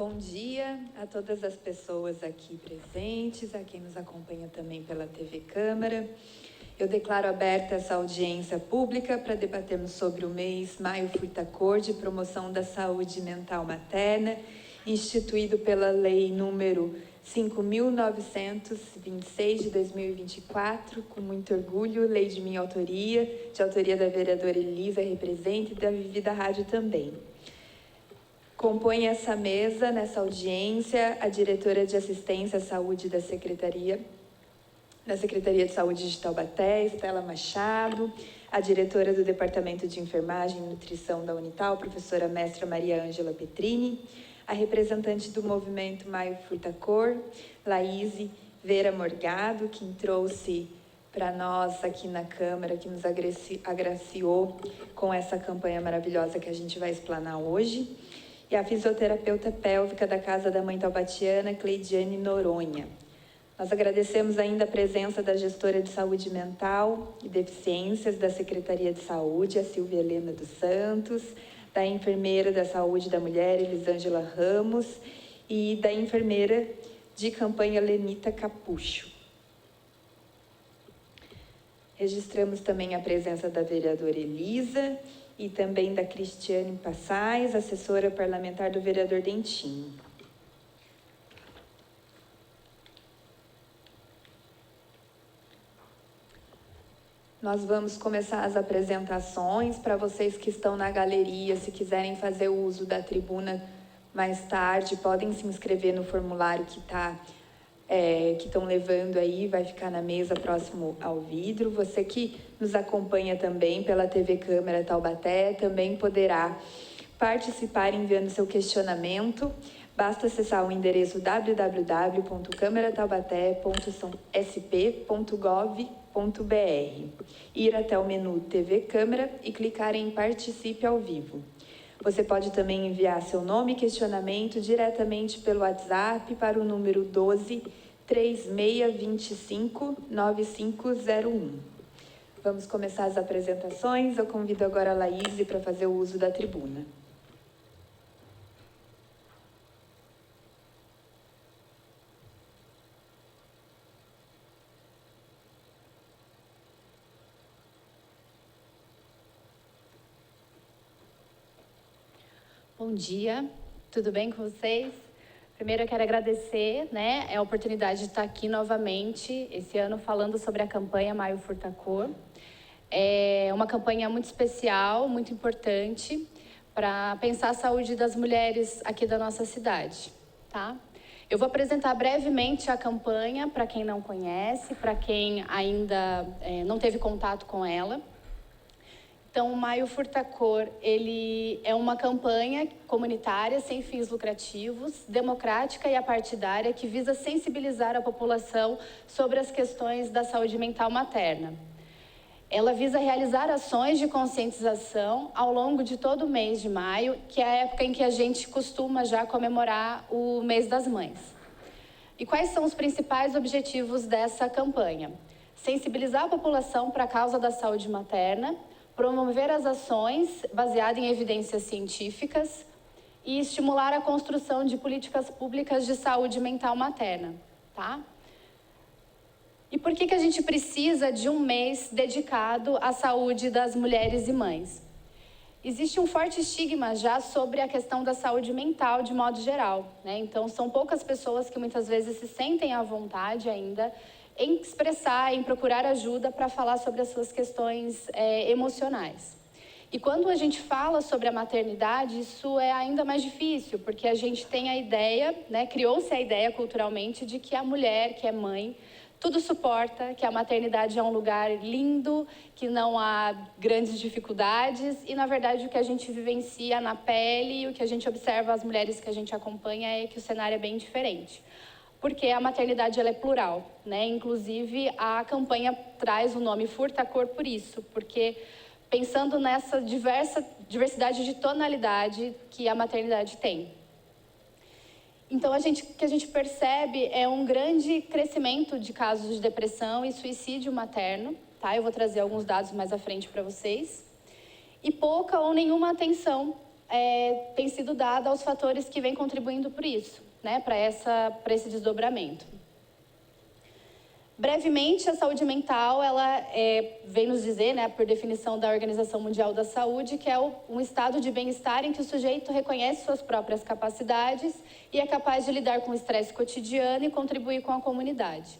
Bom dia a todas as pessoas aqui presentes, a quem nos acompanha também pela TV Câmara. Eu declaro aberta essa audiência pública para debatermos sobre o mês Maio Furta Cor de promoção da saúde mental materna, instituído pela Lei número 5.926 de 2024, com muito orgulho, lei de minha autoria, de autoria da vereadora Elisa Representa e da Vivi da Rádio também. Compõe essa mesa, nessa audiência, a diretora de Assistência à Saúde da Secretaria de Saúde de Taubaté, Estela Machado, a diretora do Departamento de Enfermagem e Nutrição da Unital, professora mestra Maria Ângela Petrini, a representante do movimento Maio Furta Cor, Laíse Vera Morgado, que trouxe para nós aqui na Câmara, que nos agraciou com essa campanha maravilhosa que a gente vai explanar hoje, e a fisioterapeuta pélvica da Casa da Mãe Taubatiana, Cleidiane Noronha. Nós agradecemos ainda a presença da gestora de saúde mental e deficiências da Secretaria de Saúde, a Silvia Helena dos Santos, da enfermeira da Saúde da Mulher, Elisângela Ramos, e da enfermeira de campanha, Lenita Capucho. Registramos também a presença da vereadora Elisa e também da Cristiane Passais, assessora parlamentar do vereador Dentinho. Nós vamos começar as apresentações. Para vocês que estão na galeria, se quiserem fazer uso da tribuna mais tarde, podem se inscrever no formulário que estão levando aí, vai ficar na mesa próximo ao vidro. Você que nos acompanha também pela TV Câmara Taubaté também poderá participar enviando seu questionamento. Basta acessar o endereço www.câmarataubaté.sp.gov.br, ir até o menu TV Câmara e clicar em Participe ao vivo. Você pode também enviar seu nome e questionamento diretamente pelo WhatsApp para o número 12-3625-9501. Vamos começar as apresentações. Eu convido agora a Laíse para fazer o uso da tribuna. Bom dia, tudo bem com vocês? Primeiro eu quero agradecer, a oportunidade de estar aqui novamente, esse ano falando sobre a campanha Maio Furta Cor. É uma campanha muito especial, muito importante, para pensar a saúde das mulheres aqui da nossa cidade, tá? Eu vou apresentar brevemente a campanha, para quem não conhece, para quem ainda não teve contato com ela. Então, o Maio Furta Cor, ele é uma campanha comunitária sem fins lucrativos, democrática e apartidária, que visa sensibilizar a população sobre as questões da saúde mental materna. Ela visa realizar ações de conscientização ao longo de todo o mês de maio, que é a época em que a gente costuma já comemorar o mês das mães. E quais são os principais objetivos dessa campanha? Sensibilizar a população para a causa da saúde materna, promover as ações baseadas em evidências científicas e estimular a construção de políticas públicas de saúde mental materna, tá? E por que a gente precisa de um mês dedicado à saúde das mulheres e mães? Existe um forte estigma já sobre a questão da saúde mental de modo geral, Então, são poucas pessoas que muitas vezes se sentem à vontade ainda em expressar, em procurar ajuda para falar sobre as suas questões emocionais. E quando a gente fala sobre a maternidade, isso é ainda mais difícil, porque a gente tem a ideia, criou-se a ideia culturalmente de que a mulher, que é mãe, tudo suporta, que a maternidade é um lugar lindo, que não há grandes dificuldades, e na verdade o que a gente vivencia na pele, o que a gente observa as mulheres que a gente acompanha é que o cenário é bem diferente. Porque a maternidade ela é plural, Inclusive, a campanha traz o nome Furta Cor por isso, porque pensando nessa diversidade de tonalidade que a maternidade tem. Então, o que a gente percebe é um grande crescimento de casos de depressão e suicídio materno, tá? Eu vou trazer alguns dados mais à frente para vocês. E pouca ou nenhuma atenção tem sido dada aos fatores que vêm contribuindo por isso, né, para esse desdobramento. Brevemente, a saúde mental, ela vem nos dizer, né, por definição da Organização Mundial da Saúde, que é um estado de bem-estar em que o sujeito reconhece suas próprias capacidades e é capaz de lidar com o estresse cotidiano e contribuir com a comunidade.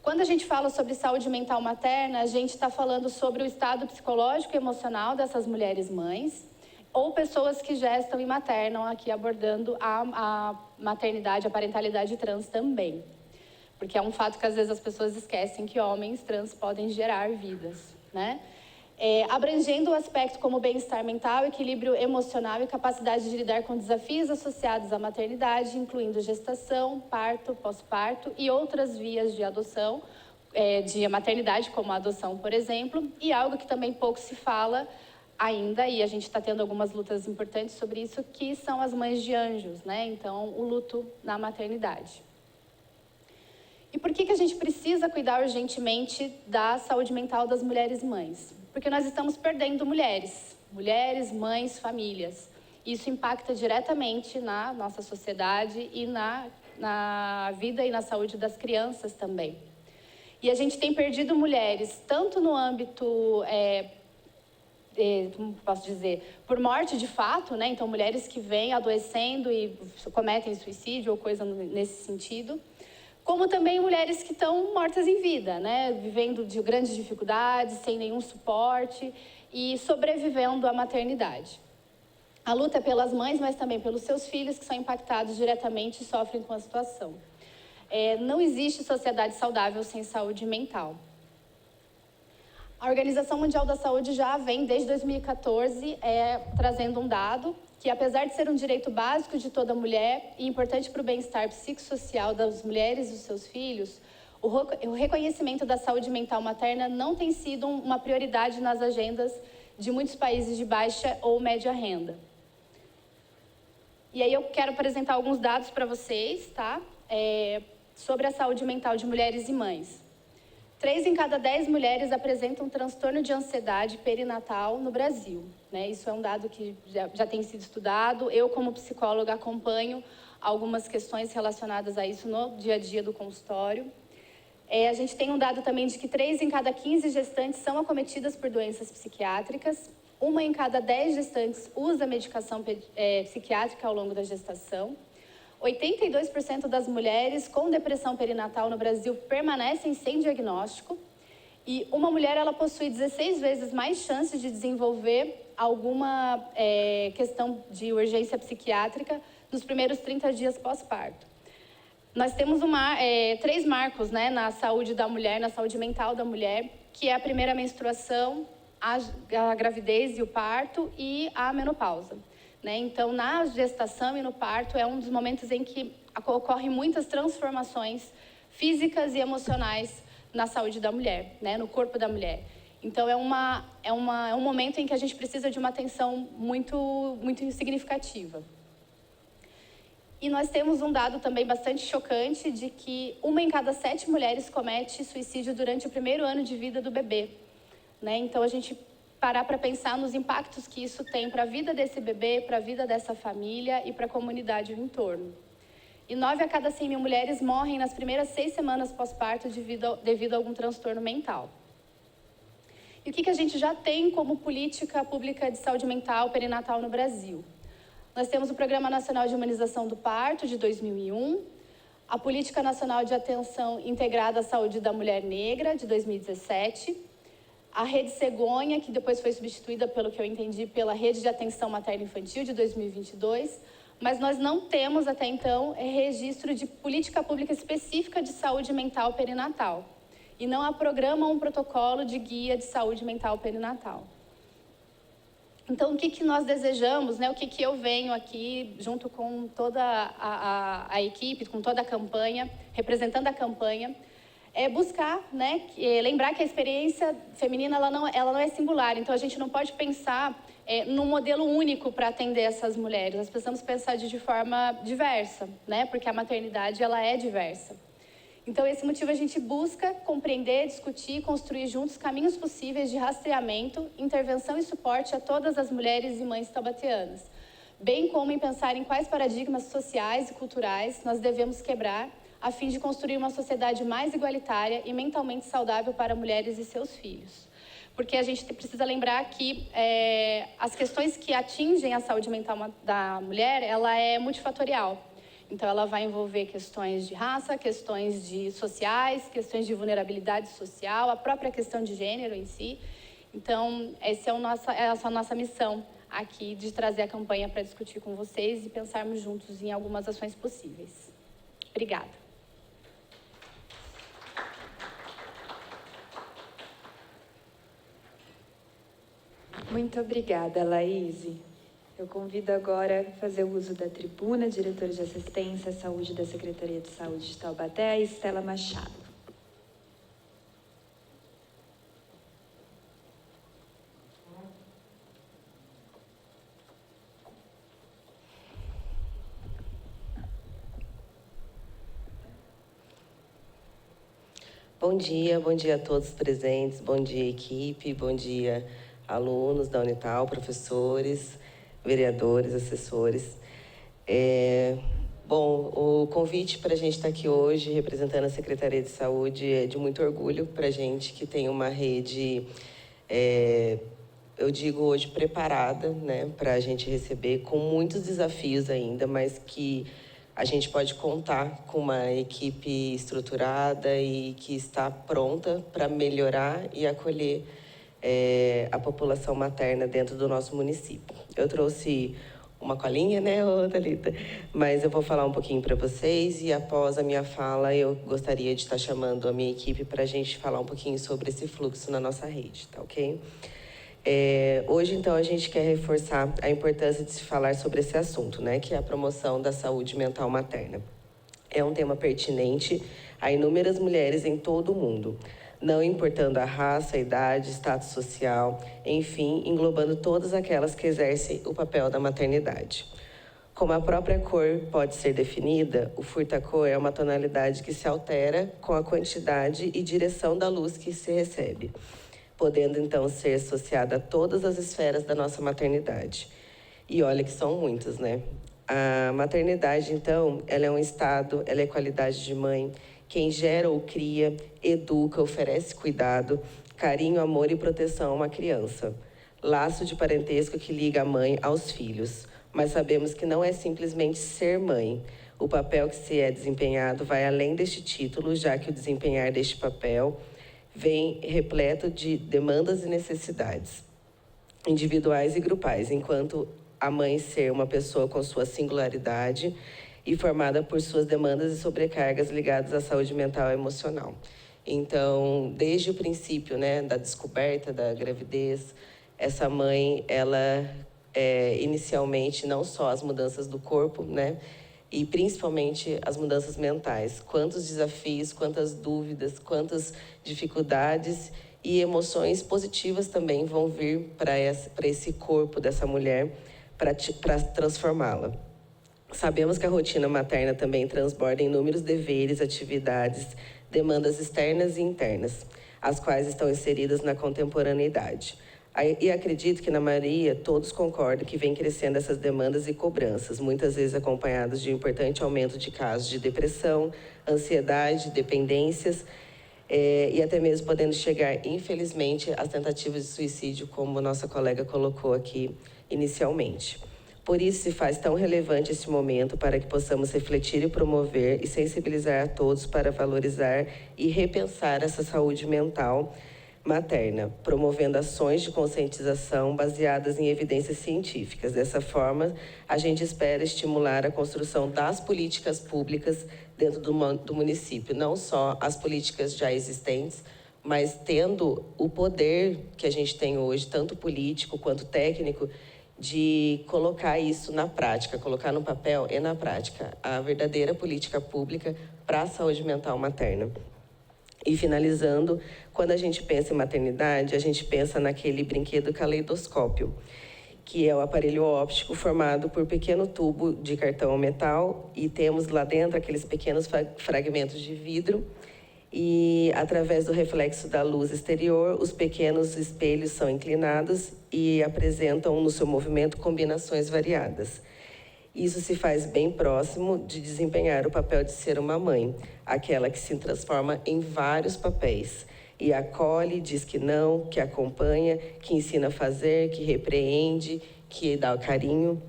Quando a gente fala sobre saúde mental materna, a gente está falando sobre o estado psicológico e emocional dessas mulheres mães ou pessoas que gestam e maternam, aqui abordando a maternidade, a parentalidade trans também. Porque é um fato que às vezes as pessoas esquecem que homens trans podem gerar vidas, né? Abrangendo o aspecto como bem-estar mental, equilíbrio emocional e capacidade de lidar com desafios associados à maternidade, incluindo gestação, parto, pós-parto e outras vias de adoção, de maternidade, como a adoção, por exemplo, e algo que também pouco se fala ainda, e a gente está tendo algumas lutas importantes sobre isso, que são as mães de anjos, né? Então, o luto na maternidade. E por que a gente precisa cuidar urgentemente da saúde mental das mulheres mães? Porque nós estamos perdendo mulheres, mães, famílias. Isso impacta diretamente na nossa sociedade e na vida e na saúde das crianças também. E a gente tem perdido mulheres, tanto no âmbito, como posso dizer, por morte de fato, né? Então, mulheres que vêm adoecendo e cometem suicídio ou coisa nesse sentido, como também mulheres que estão mortas em vida, né? Vivendo de grandes dificuldades, sem nenhum suporte e sobrevivendo à maternidade. A luta é pelas mães, mas também pelos seus filhos, que são impactados diretamente e sofrem com a situação. Não existe sociedade saudável sem saúde mental. A Organização Mundial da Saúde já vem, desde 2014, trazendo um dado que, apesar de ser um direito básico de toda mulher e importante para o bem-estar psicossocial das mulheres e dos seus filhos, o reconhecimento da saúde mental materna não tem sido uma prioridade nas agendas de muitos países de baixa ou média renda. E aí eu quero apresentar alguns dados para vocês, tá? Sobre a saúde mental de mulheres e mães. 3 em cada 10 mulheres apresentam transtorno de ansiedade perinatal no Brasil, né? Isso é um dado que já tem sido estudado. Eu, como psicóloga, acompanho algumas questões relacionadas a isso no dia a dia do consultório. A gente tem um dado também de que 3 em cada 15 gestantes são acometidas por doenças psiquiátricas. 1 em cada 10 gestantes usa medicação psiquiátrica ao longo da gestação. 82% das mulheres com depressão perinatal no Brasil permanecem sem diagnóstico. E uma mulher, ela possui 16 vezes mais chances de desenvolver alguma questão de urgência psiquiátrica nos primeiros 30 dias pós-parto. Nós temos 3 marcos, né, na saúde da mulher, na saúde mental da mulher, que é a primeira menstruação, a gravidez e o parto e a menopausa. Né? Então, na gestação e no parto é um dos momentos em que ocorrem muitas transformações físicas e emocionais na saúde da mulher, né? No corpo da mulher. Então, é um momento em que a gente precisa de uma atenção muito, muito significativa. E nós temos um dado também bastante chocante de que 1 em cada 7 mulheres comete suicídio durante o primeiro ano de vida do bebê. Né? Então, a gente parar para pensar nos impactos que isso tem para a vida desse bebê, para a vida dessa família e para a comunidade no entorno. E 9 a cada 100 mil mulheres morrem nas primeiras 6 semanas pós-parto devido a algum transtorno mental. E o que a gente já tem como política pública de saúde mental perinatal no Brasil? Nós temos o Programa Nacional de Humanização do Parto, de 2001, a Política Nacional de Atenção Integrada à Saúde da Mulher Negra, de 2017, a Rede Cegonha, que depois foi substituída, pelo que eu entendi, pela Rede de Atenção Materno-Infantil, de 2022, mas nós não temos, até então, registro de política pública específica de saúde mental perinatal. E não há programa ou um protocolo de guia de saúde mental perinatal. Então, o que nós desejamos, né? O que eu venho aqui, junto com toda a equipe, com toda a campanha, representando a campanha, é buscar, né, lembrar que a experiência feminina ela não é singular. Então, a gente não pode pensar num modelo único para atender essas mulheres. Nós precisamos pensar de forma diversa, né, porque a maternidade ela é diversa. Então, esse motivo a gente busca compreender, discutir e construir juntos caminhos possíveis de rastreamento, intervenção e suporte a todas as mulheres e mães taubateanas, bem como em pensar em quais paradigmas sociais e culturais nós devemos quebrar a fim de construir uma sociedade mais igualitária e mentalmente saudável para mulheres e seus filhos. Porque a gente precisa lembrar que as questões que atingem a saúde mental da mulher, ela é multifatorial. Então, ela vai envolver questões de raça, questões sociais, questões de vulnerabilidade social, a própria questão de gênero em si. Então, essa é a nossa missão aqui, de trazer a campanha para discutir com vocês e pensarmos juntos em algumas ações possíveis. Obrigada. Muito obrigada, Laíse. Eu convido agora a fazer o uso da tribuna, diretora de assistência à saúde da Secretaria de Saúde de Taubaté, a Estela Machado. Bom dia a todos presentes, bom dia equipe, bom dia alunos da Unital, professores, vereadores, assessores. Bom, o convite para a gente estar aqui hoje, representando a Secretaria de Saúde, é de muito orgulho para a gente, que tem uma rede, eu digo hoje, preparada, né, para a gente receber, com muitos desafios ainda, mas que a gente pode contar com uma equipe estruturada e que está pronta para melhorar e acolher a população materna dentro do nosso município. Eu trouxe uma colinha, né, Thalita? Mas eu vou falar um pouquinho para vocês e após a minha fala eu gostaria de estar chamando a minha equipe para a gente falar um pouquinho sobre esse fluxo na nossa rede, tá ok? Hoje, então, a gente quer reforçar a importância de se falar sobre esse assunto, né, que é a promoção da saúde mental materna. É um tema pertinente a inúmeras mulheres em todo o mundo, não importando a raça, a idade, status social, enfim, englobando todas aquelas que exercem o papel da maternidade. Como a própria cor pode ser definida, o furta-cor é uma tonalidade que se altera com a quantidade e direção da luz que se recebe, podendo então ser associada a todas as esferas da nossa maternidade. E olha que são muitas, né? A maternidade, então, ela é um estado, ela é qualidade de mãe, quem gera ou cria, educa, oferece cuidado, carinho, amor e proteção a uma criança. Laço de parentesco que liga a mãe aos filhos. Mas sabemos que não é simplesmente ser mãe. O papel que se é desempenhado vai além deste título, já que o desempenhar deste papel vem repleto de demandas e necessidades individuais e grupais, enquanto a mãe ser uma pessoa com sua singularidade e formada por suas demandas e sobrecargas ligadas à saúde mental e emocional. Então, desde o princípio, né, da descoberta da gravidez, essa mãe, ela inicialmente não só as mudanças do corpo, né, e principalmente as mudanças mentais. Quantos desafios, quantas dúvidas, quantas dificuldades e emoções positivas também vão vir para esse corpo dessa mulher, para transformá-la. Sabemos que a rotina materna também transborda inúmeros deveres, atividades, demandas externas e internas, as quais estão inseridas na contemporaneidade. E acredito que, na maioria, todos concordam que vem crescendo essas demandas e cobranças, muitas vezes acompanhadas de um importante aumento de casos de depressão, ansiedade, dependências, e até mesmo podendo chegar, infelizmente, às tentativas de suicídio, como nossa colega colocou aqui inicialmente. Por isso se faz tão relevante esse momento para que possamos refletir e promover e sensibilizar a todos para valorizar e repensar essa saúde mental materna, promovendo ações de conscientização baseadas em evidências científicas. Dessa forma, a gente espera estimular a construção das políticas públicas dentro do município, não só as políticas já existentes, mas tendo o poder que a gente tem hoje, tanto político quanto técnico, de colocar isso na prática, colocar no papel e na prática a verdadeira política pública para a saúde mental materna. E finalizando, quando a gente pensa em maternidade, a gente pensa naquele brinquedo caleidoscópio, que é o aparelho óptico formado por pequeno tubo de cartão ou metal, e temos lá dentro aqueles pequenos fragmentos de vidro, e através do reflexo da luz exterior, os pequenos espelhos são inclinados e apresentam no seu movimento combinações variadas. Isso se faz bem próximo de desempenhar o papel de ser uma mãe, aquela que se transforma em vários papéis, e acolhe, diz que não, que acompanha, que ensina a fazer, que repreende, que dá o carinho.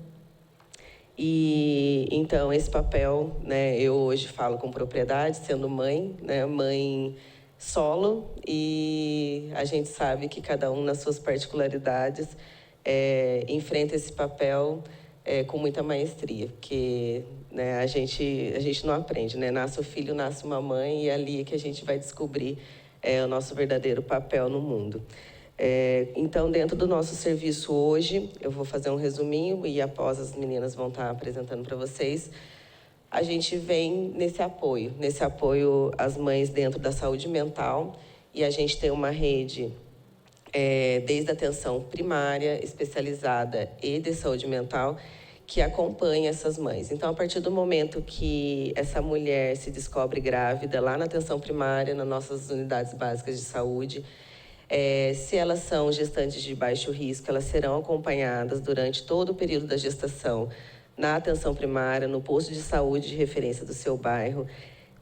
E então esse papel, né, eu hoje falo com propriedade, sendo mãe, né, mãe solo, e a gente sabe que cada um nas suas particularidades enfrenta esse papel com muita maestria, porque, né, a gente não aprende, né? Nasce o filho, nasce uma mãe, e é ali que a gente vai descobrir o nosso verdadeiro papel no mundo. Então, dentro do nosso serviço hoje, eu vou fazer um resuminho e após as meninas vão estar apresentando para vocês. A gente vem nesse apoio às mães dentro da saúde mental, e a gente tem uma rede desde a atenção primária, especializada e de saúde mental, que acompanha essas mães. Então, a partir do momento que essa mulher se descobre grávida, lá na atenção primária, nas nossas unidades básicas de saúde, se elas são gestantes de baixo risco, elas serão acompanhadas durante todo o período da gestação, na atenção primária, no posto de saúde de referência do seu bairro.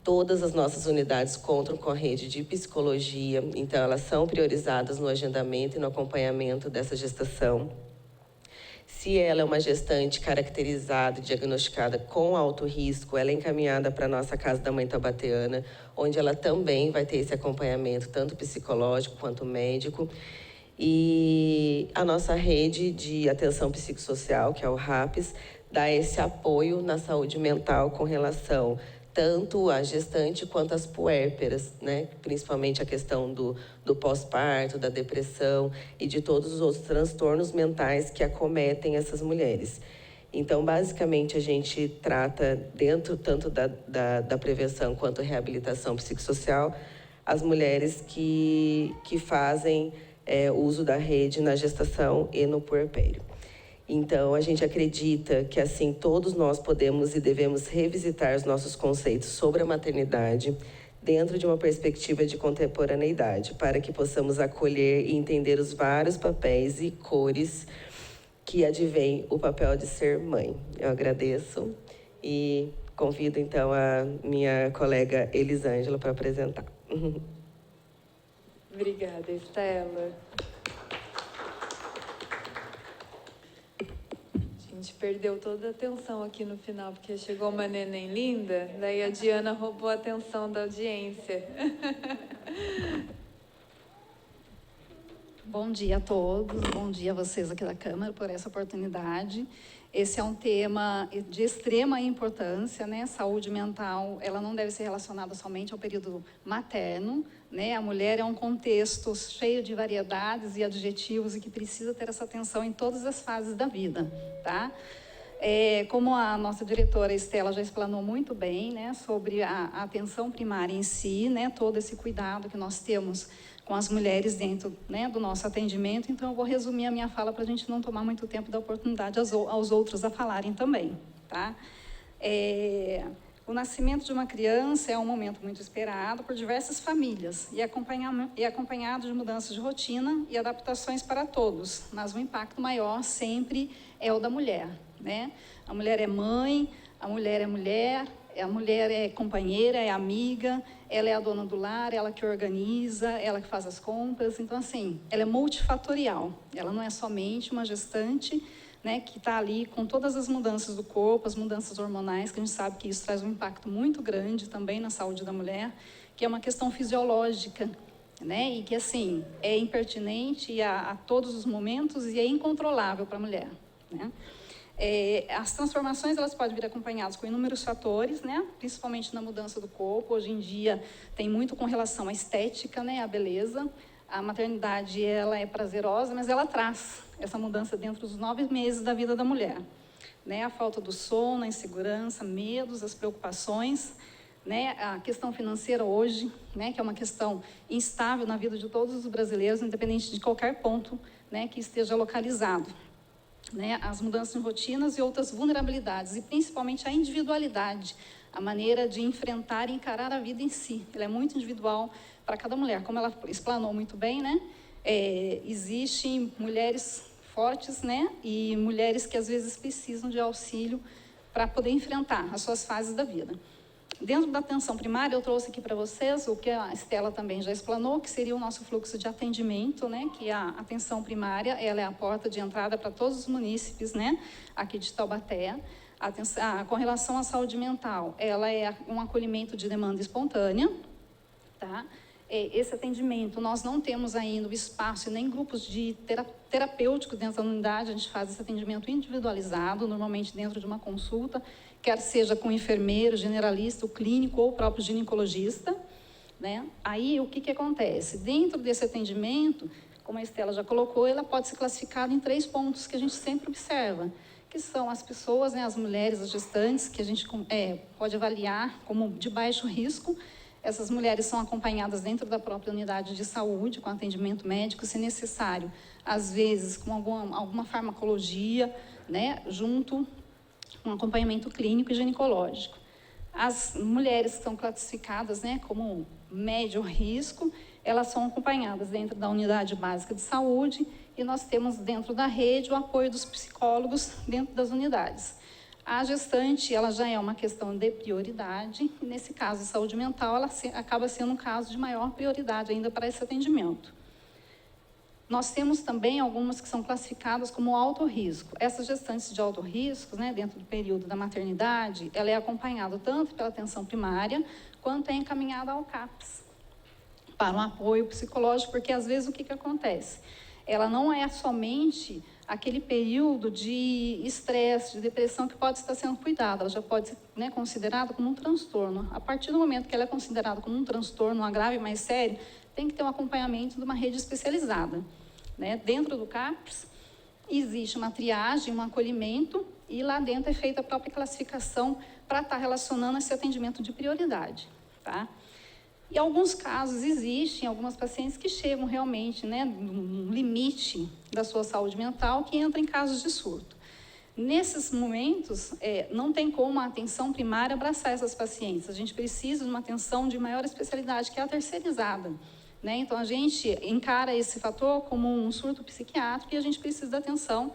Todas as nossas unidades contam com a rede de psicologia, então elas são priorizadas no agendamento e no acompanhamento dessa gestação. Se ela é uma gestante caracterizada e diagnosticada com alto risco, ela é encaminhada para a nossa Casa da Mãe Taubateana, onde ela também vai ter esse acompanhamento, tanto psicológico quanto médico. E a nossa rede de atenção psicossocial, que é o RAPS, dá esse apoio na saúde mental com relação tanto a gestante quanto as puérperas, né? Principalmente a questão do pós-parto, da depressão e de todos os outros transtornos mentais que acometem essas mulheres. Então, basicamente, a gente trata, dentro tanto da prevenção quanto reabilitação psicossocial, as mulheres que fazem uso da rede na gestação e no puerpério. Então, a gente acredita que, assim, todos nós podemos e devemos revisitar os nossos conceitos sobre a maternidade dentro de uma perspectiva de contemporaneidade, para que possamos acolher e entender os vários papéis e cores que advém o papel de ser mãe. Eu agradeço e convido, então, a minha colega Elisângela para apresentar. Obrigada, Estela. A gente perdeu toda a atenção aqui no final, porque chegou uma neném linda, daí a Diana roubou a atenção da audiência. Bom dia a todos, bom dia a vocês aqui da Câmara por essa oportunidade. Esse é um tema de extrema importância, né? Saúde mental, ela não deve ser relacionada somente ao período materno, né? A mulher é um contexto cheio de variedades e adjetivos e que precisa ter essa atenção em todas as fases da vida, tá? Como a nossa diretora Estela já explanou muito bem, né? Sobre a atenção primária em si, né? Todo esse cuidado que nós temos com as mulheres dentro, né, do nosso atendimento. Então, eu vou resumir a minha fala para a gente não tomar muito tempo da oportunidade aos outros a falarem também, tá? O nascimento de uma criança é um momento muito esperado por diversas famílias e acompanhado de mudanças de rotina e adaptações para todos, mas o impacto maior sempre é o da mulher, né? A mulher é mãe, a mulher é mulher, a mulher é companheira, é amiga, ela é a dona do lar, ela que organiza, ela que faz as compras. Então, assim, ela é multifatorial. Ela não é somente uma gestante, né, que está ali com todas as mudanças do corpo, as mudanças hormonais, que a gente sabe que isso traz um impacto muito grande também na saúde da mulher, que é uma questão fisiológica, né, e que, assim, é impertinente a todos os momentos e é incontrolável para a mulher, né? As transformações elas podem vir acompanhadas com inúmeros fatores, né? Principalmente na mudança do corpo. Hoje em dia tem muito com relação à estética, né? À beleza. A maternidade ela é prazerosa, mas ela traz essa mudança dentro dos 9 meses da vida da mulher, né? A falta do sono, a insegurança, medos, as preocupações, né? A questão financeira hoje, né? Que é uma questão instável na vida de todos os brasileiros, independente de qualquer ponto, né? Que esteja localizado. né, as mudanças em rotinas e outras vulnerabilidades, e principalmente a individualidade, a maneira de enfrentar e encarar a vida em si. Ela é muito individual para cada mulher. Como ela explanou muito bem, né, existem mulheres fortes, né, e mulheres que às vezes precisam de auxílio para poder enfrentar as suas fases da vida. Dentro da atenção primária, eu trouxe aqui para vocês o que a Estela também já explanou, que seria o nosso fluxo de atendimento, né, que a atenção primária, ela é a porta de entrada para todos os munícipes, né, aqui de Taubaté. Com relação à saúde mental, ela é um acolhimento de demanda espontânea, tá? Esse atendimento, nós não temos ainda o espaço e nem grupos de terapêutico dentro da unidade, a gente faz esse atendimento individualizado, normalmente dentro de uma consulta, quer seja com o enfermeiro, generalista, o clínico ou o próprio ginecologista, né? Aí, o que acontece? Dentro desse atendimento, como a Estela já colocou, ela pode ser classificada em 3 pontos que a gente sempre observa, que são as pessoas, né, as mulheres, as gestantes, que a gente pode avaliar como de baixo risco. Essas mulheres são acompanhadas dentro da própria unidade de saúde, com atendimento médico, se necessário, às vezes com alguma farmacologia, né, junto com acompanhamento clínico e ginecológico. As mulheres que são classificadas, né, como médio risco, elas são acompanhadas dentro da unidade básica de saúde e nós temos dentro da rede o apoio dos psicólogos dentro das unidades. A gestante, ela já é uma questão de prioridade, e nesse caso de saúde mental, ela acaba sendo um caso de maior prioridade ainda para esse atendimento. Nós temos também algumas que são classificadas como alto risco. Essas gestantes de alto risco, né, dentro do período da maternidade, ela é acompanhada tanto pela atenção primária, quanto é encaminhada ao CAPS, para um apoio psicológico, porque às vezes o que acontece? Ela não é somente aquele período de estresse, de depressão que pode estar sendo cuidada, ela já pode ser, né, considerada como um transtorno. A partir do momento que ela é considerada como um transtorno, um agravo mais sério, tem que ter um acompanhamento de uma rede especializada, né? Dentro do CAPS, existe uma triagem, um acolhimento, e lá dentro é feita a própria classificação para estar relacionando esse atendimento de prioridade, tá? E alguns casos existem, algumas pacientes que chegam realmente, né, no limite da sua saúde mental, que entram em casos de surto. Nesses momentos, não tem como a atenção primária abraçar essas pacientes. A gente precisa de uma atenção de maior especialidade, que é a terceirizada, né? Então, a gente encara esse fator como um surto psiquiátrico e a gente precisa da atenção,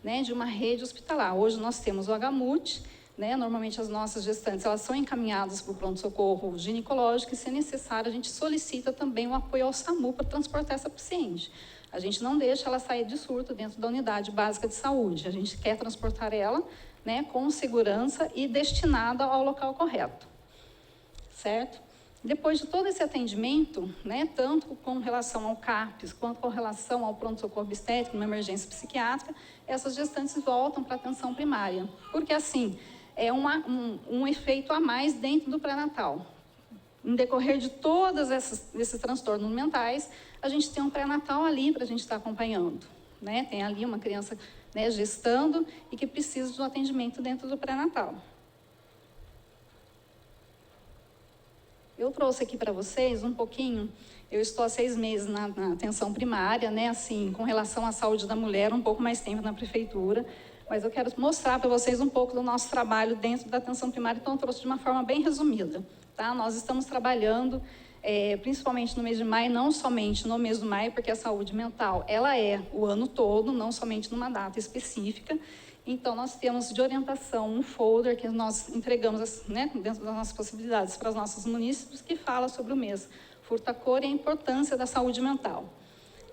né, de uma rede hospitalar. Hoje nós temos o HMUT, né? Normalmente as nossas gestantes, elas são encaminhadas para o pronto-socorro ginecológico e, se necessário, a gente solicita também o apoio ao SAMU para transportar essa paciente. A gente não deixa ela sair de surto dentro da unidade básica de saúde. A gente quer transportar ela, né, com segurança e destinada ao local correto, certo? Depois de todo esse atendimento, né, tanto com relação ao CAPS, quanto com relação ao pronto-socorro obstétrico, numa emergência psiquiátrica, essas gestantes voltam para a atenção primária. Porque, assim, é um efeito a mais dentro do pré-natal. Em decorrer de todos esses transtornos mentais, a gente tem um pré-natal ali para a gente estar acompanhando, né? Tem ali uma criança, né, gestando e que precisa de um atendimento dentro do pré-natal. Eu trouxe aqui para vocês um pouquinho, eu estou há 6 meses na atenção primária, né, assim, com relação à saúde da mulher, um pouco mais tempo na prefeitura, mas eu quero mostrar para vocês um pouco do nosso trabalho dentro da atenção primária, então eu trouxe de uma forma bem resumida, tá? Nós estamos trabalhando, principalmente no mês de maio, não somente no mês de maio, porque a saúde mental, ela é o ano todo, não somente numa data específica. Então, nós temos de orientação um folder que nós entregamos, né, dentro das nossas possibilidades para os nossos munícipes, que fala sobre o mês Furtacor e a importância da saúde mental.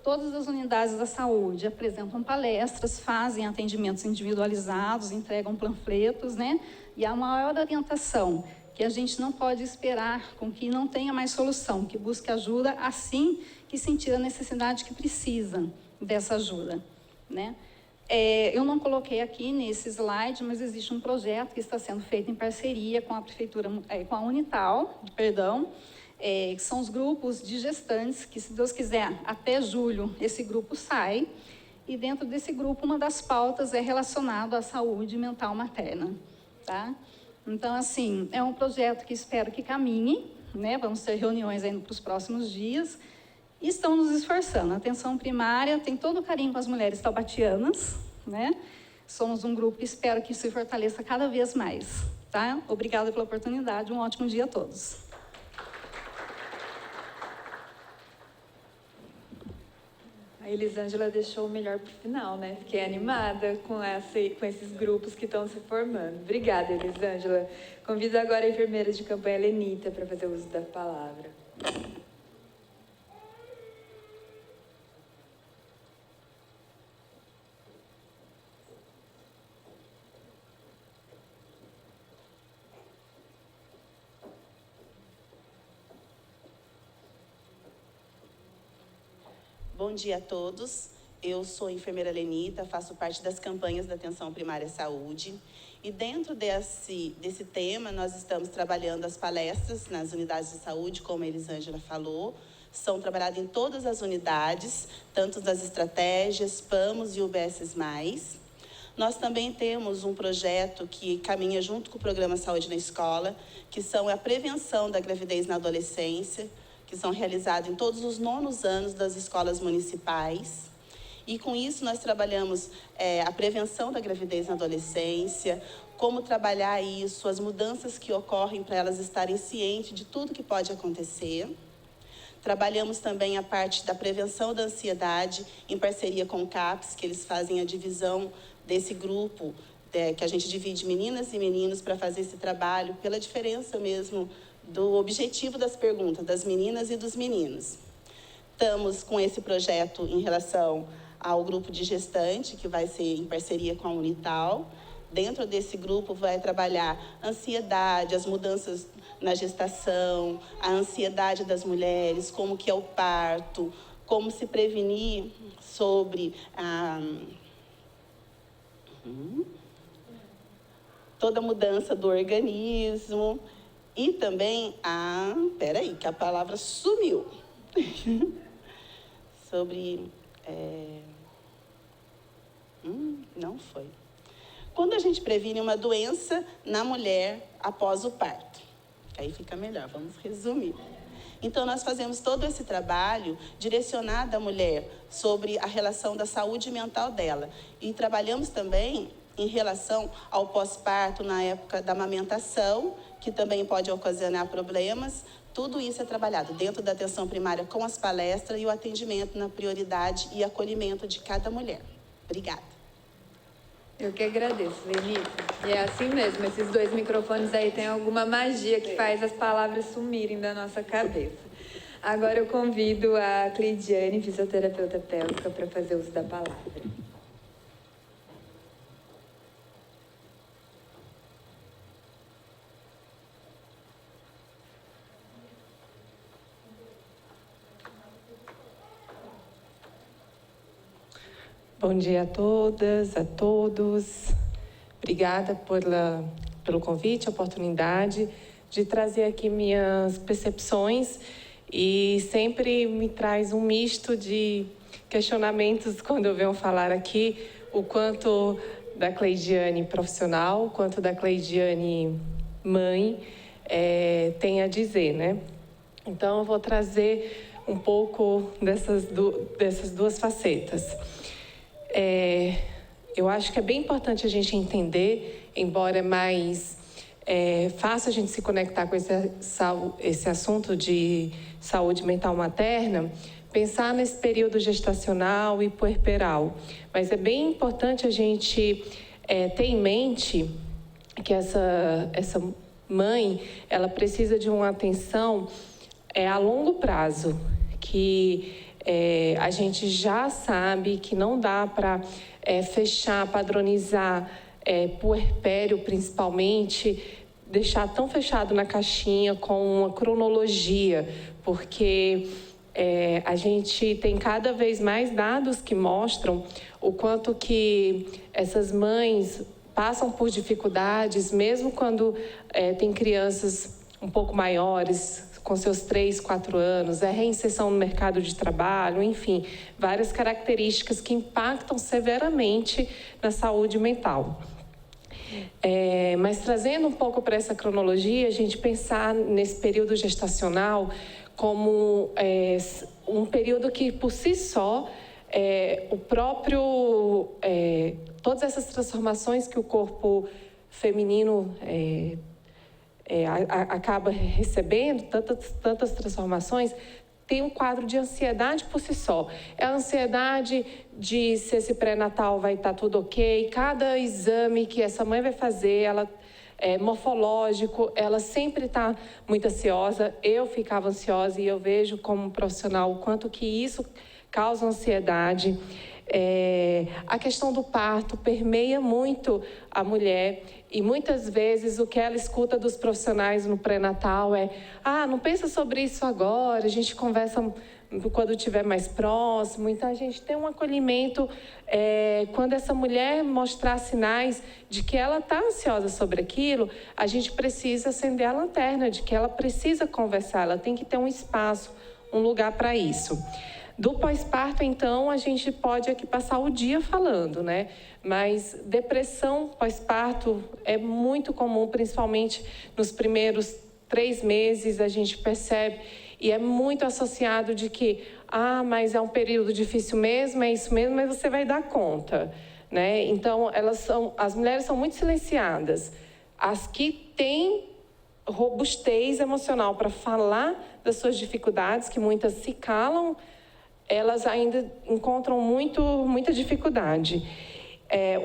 Todas as unidades da saúde apresentam palestras, fazem atendimentos individualizados, entregam panfletos, né? E a maior orientação, que a gente não pode esperar com que não tenha mais solução, que busque ajuda assim que sentir a necessidade que precisa dessa ajuda, né? Eu não coloquei aqui nesse slide, mas existe um projeto que está sendo feito em parceria com a prefeitura, com a Unital, que são os grupos de gestantes, que, se Deus quiser, até julho esse grupo sai, e dentro desse grupo uma das pautas é relacionada à saúde mental materna, tá? Então, assim, é um projeto que espero que caminhe, né? Vamos ter reuniões ainda para os próximos dias, e estão nos esforçando. A atenção primária tem todo o carinho com as mulheres taubatianas, né? Somos um grupo que espero que se fortaleça cada vez mais, tá? Obrigada pela oportunidade, um ótimo dia a todos. A Elisângela deixou o melhor para o final, né? Fiquei animada com esses grupos que estão se formando. Obrigada, Elisângela. Convido agora a enfermeira de campanha Lenita para fazer uso da palavra. Bom dia a todos. Eu sou a enfermeira Lenita, faço parte das campanhas da Atenção Primária à Saúde. E dentro desse tema, nós estamos trabalhando as palestras nas unidades de saúde, como a Elisângela falou. São trabalhadas em todas as unidades, tanto das estratégias, PAMOS e UBS+. Nós também temos um projeto que caminha junto com o Programa Saúde na Escola, que são a prevenção da gravidez na adolescência, que são realizados em todos os 9º anos das escolas municipais. E com isso nós trabalhamos a prevenção da gravidez na adolescência, como trabalhar isso, as mudanças que ocorrem para elas estarem cientes de tudo que pode acontecer. Trabalhamos também a parte da prevenção da ansiedade, em parceria com o CAPS, que eles fazem a divisão desse grupo, que a gente divide meninas e meninos para fazer esse trabalho, pela diferença mesmo do objetivo das perguntas, das meninas e dos meninos. Estamos com esse projeto em relação ao grupo de gestante, que vai ser em parceria com a Unital. Dentro desse grupo vai trabalhar a ansiedade, as mudanças na gestação, a ansiedade das mulheres, como que é o parto, como se prevenir sobre toda mudança do organismo. E também peraí, que a palavra sumiu. Sobre... não foi. Quando a gente previne uma doença na mulher após o parto. Aí fica melhor, vamos resumir. Então, nós fazemos todo esse trabalho direcionado à mulher sobre a relação da saúde mental dela. E trabalhamos também em relação ao pós-parto na época da amamentação, que também pode ocasionar problemas. Tudo isso é trabalhado dentro da atenção primária com as palestras e o atendimento na prioridade e acolhimento de cada mulher. Obrigada. Eu que agradeço, Lenita. E é assim mesmo, esses 2 microfones aí têm alguma magia que faz as palavras sumirem da nossa cabeça. Agora eu convido a Cleidiane, fisioterapeuta pélvica, para fazer uso da palavra. Bom dia a todas, a todos. Obrigada pelo convite, a oportunidade de trazer aqui minhas percepções, e sempre me traz um misto de questionamentos quando eu venho falar aqui, o quanto da Cleidiane profissional, quanto da Cleidiane mãe tem a dizer, né? Então, eu vou trazer um pouco dessas duas facetas. Eu acho que é bem importante a gente entender, embora é mais fácil a gente se conectar com esse assunto de saúde mental materna, pensar nesse período gestacional e puerperal. Mas é bem importante a gente ter em mente que essa mãe, ela precisa de uma atenção a longo prazo, que a gente já sabe que não dá para fechar, padronizar puerpério, principalmente, deixar tão fechado na caixinha com uma cronologia, porque a gente tem cada vez mais dados que mostram o quanto que essas mães passam por dificuldades, mesmo quando tem crianças um pouco maiores, com seus 3, 4 anos, reinserção no mercado de trabalho, enfim, várias características que impactam severamente na saúde mental. Mas trazendo um pouco para essa cronologia, a gente pensar nesse período gestacional como um período que, por si só, todas essas transformações que o corpo feminino acaba recebendo, tantas transformações, tem um quadro de ansiedade por si só. É a ansiedade de se esse pré-natal vai estar tudo ok, cada exame que essa mãe vai fazer, morfológico, ela sempre está muito ansiosa. Eu ficava ansiosa e eu vejo como profissional o quanto que isso causa ansiedade. A questão do parto permeia muito a mulher e muitas vezes o que ela escuta dos profissionais no pré-natal é: não pensa sobre isso agora, a gente conversa quando estiver mais próximo. Então a gente tem um acolhimento quando essa mulher mostrar sinais de que ela está ansiosa sobre aquilo, a gente precisa acender a lanterna de que ela precisa conversar, ela tem que ter um espaço, um lugar para isso. Do pós-parto, então, a gente pode aqui passar o dia falando, né? Mas depressão pós-parto é muito comum, principalmente nos primeiros 3 meses, a gente percebe, e é muito associado de que, mas é um período difícil mesmo, é isso mesmo, mas você vai dar conta, né? Então, as mulheres são muito silenciadas. As que têm robustez emocional para falar das suas dificuldades, que muitas se calam, elas ainda encontram muita dificuldade.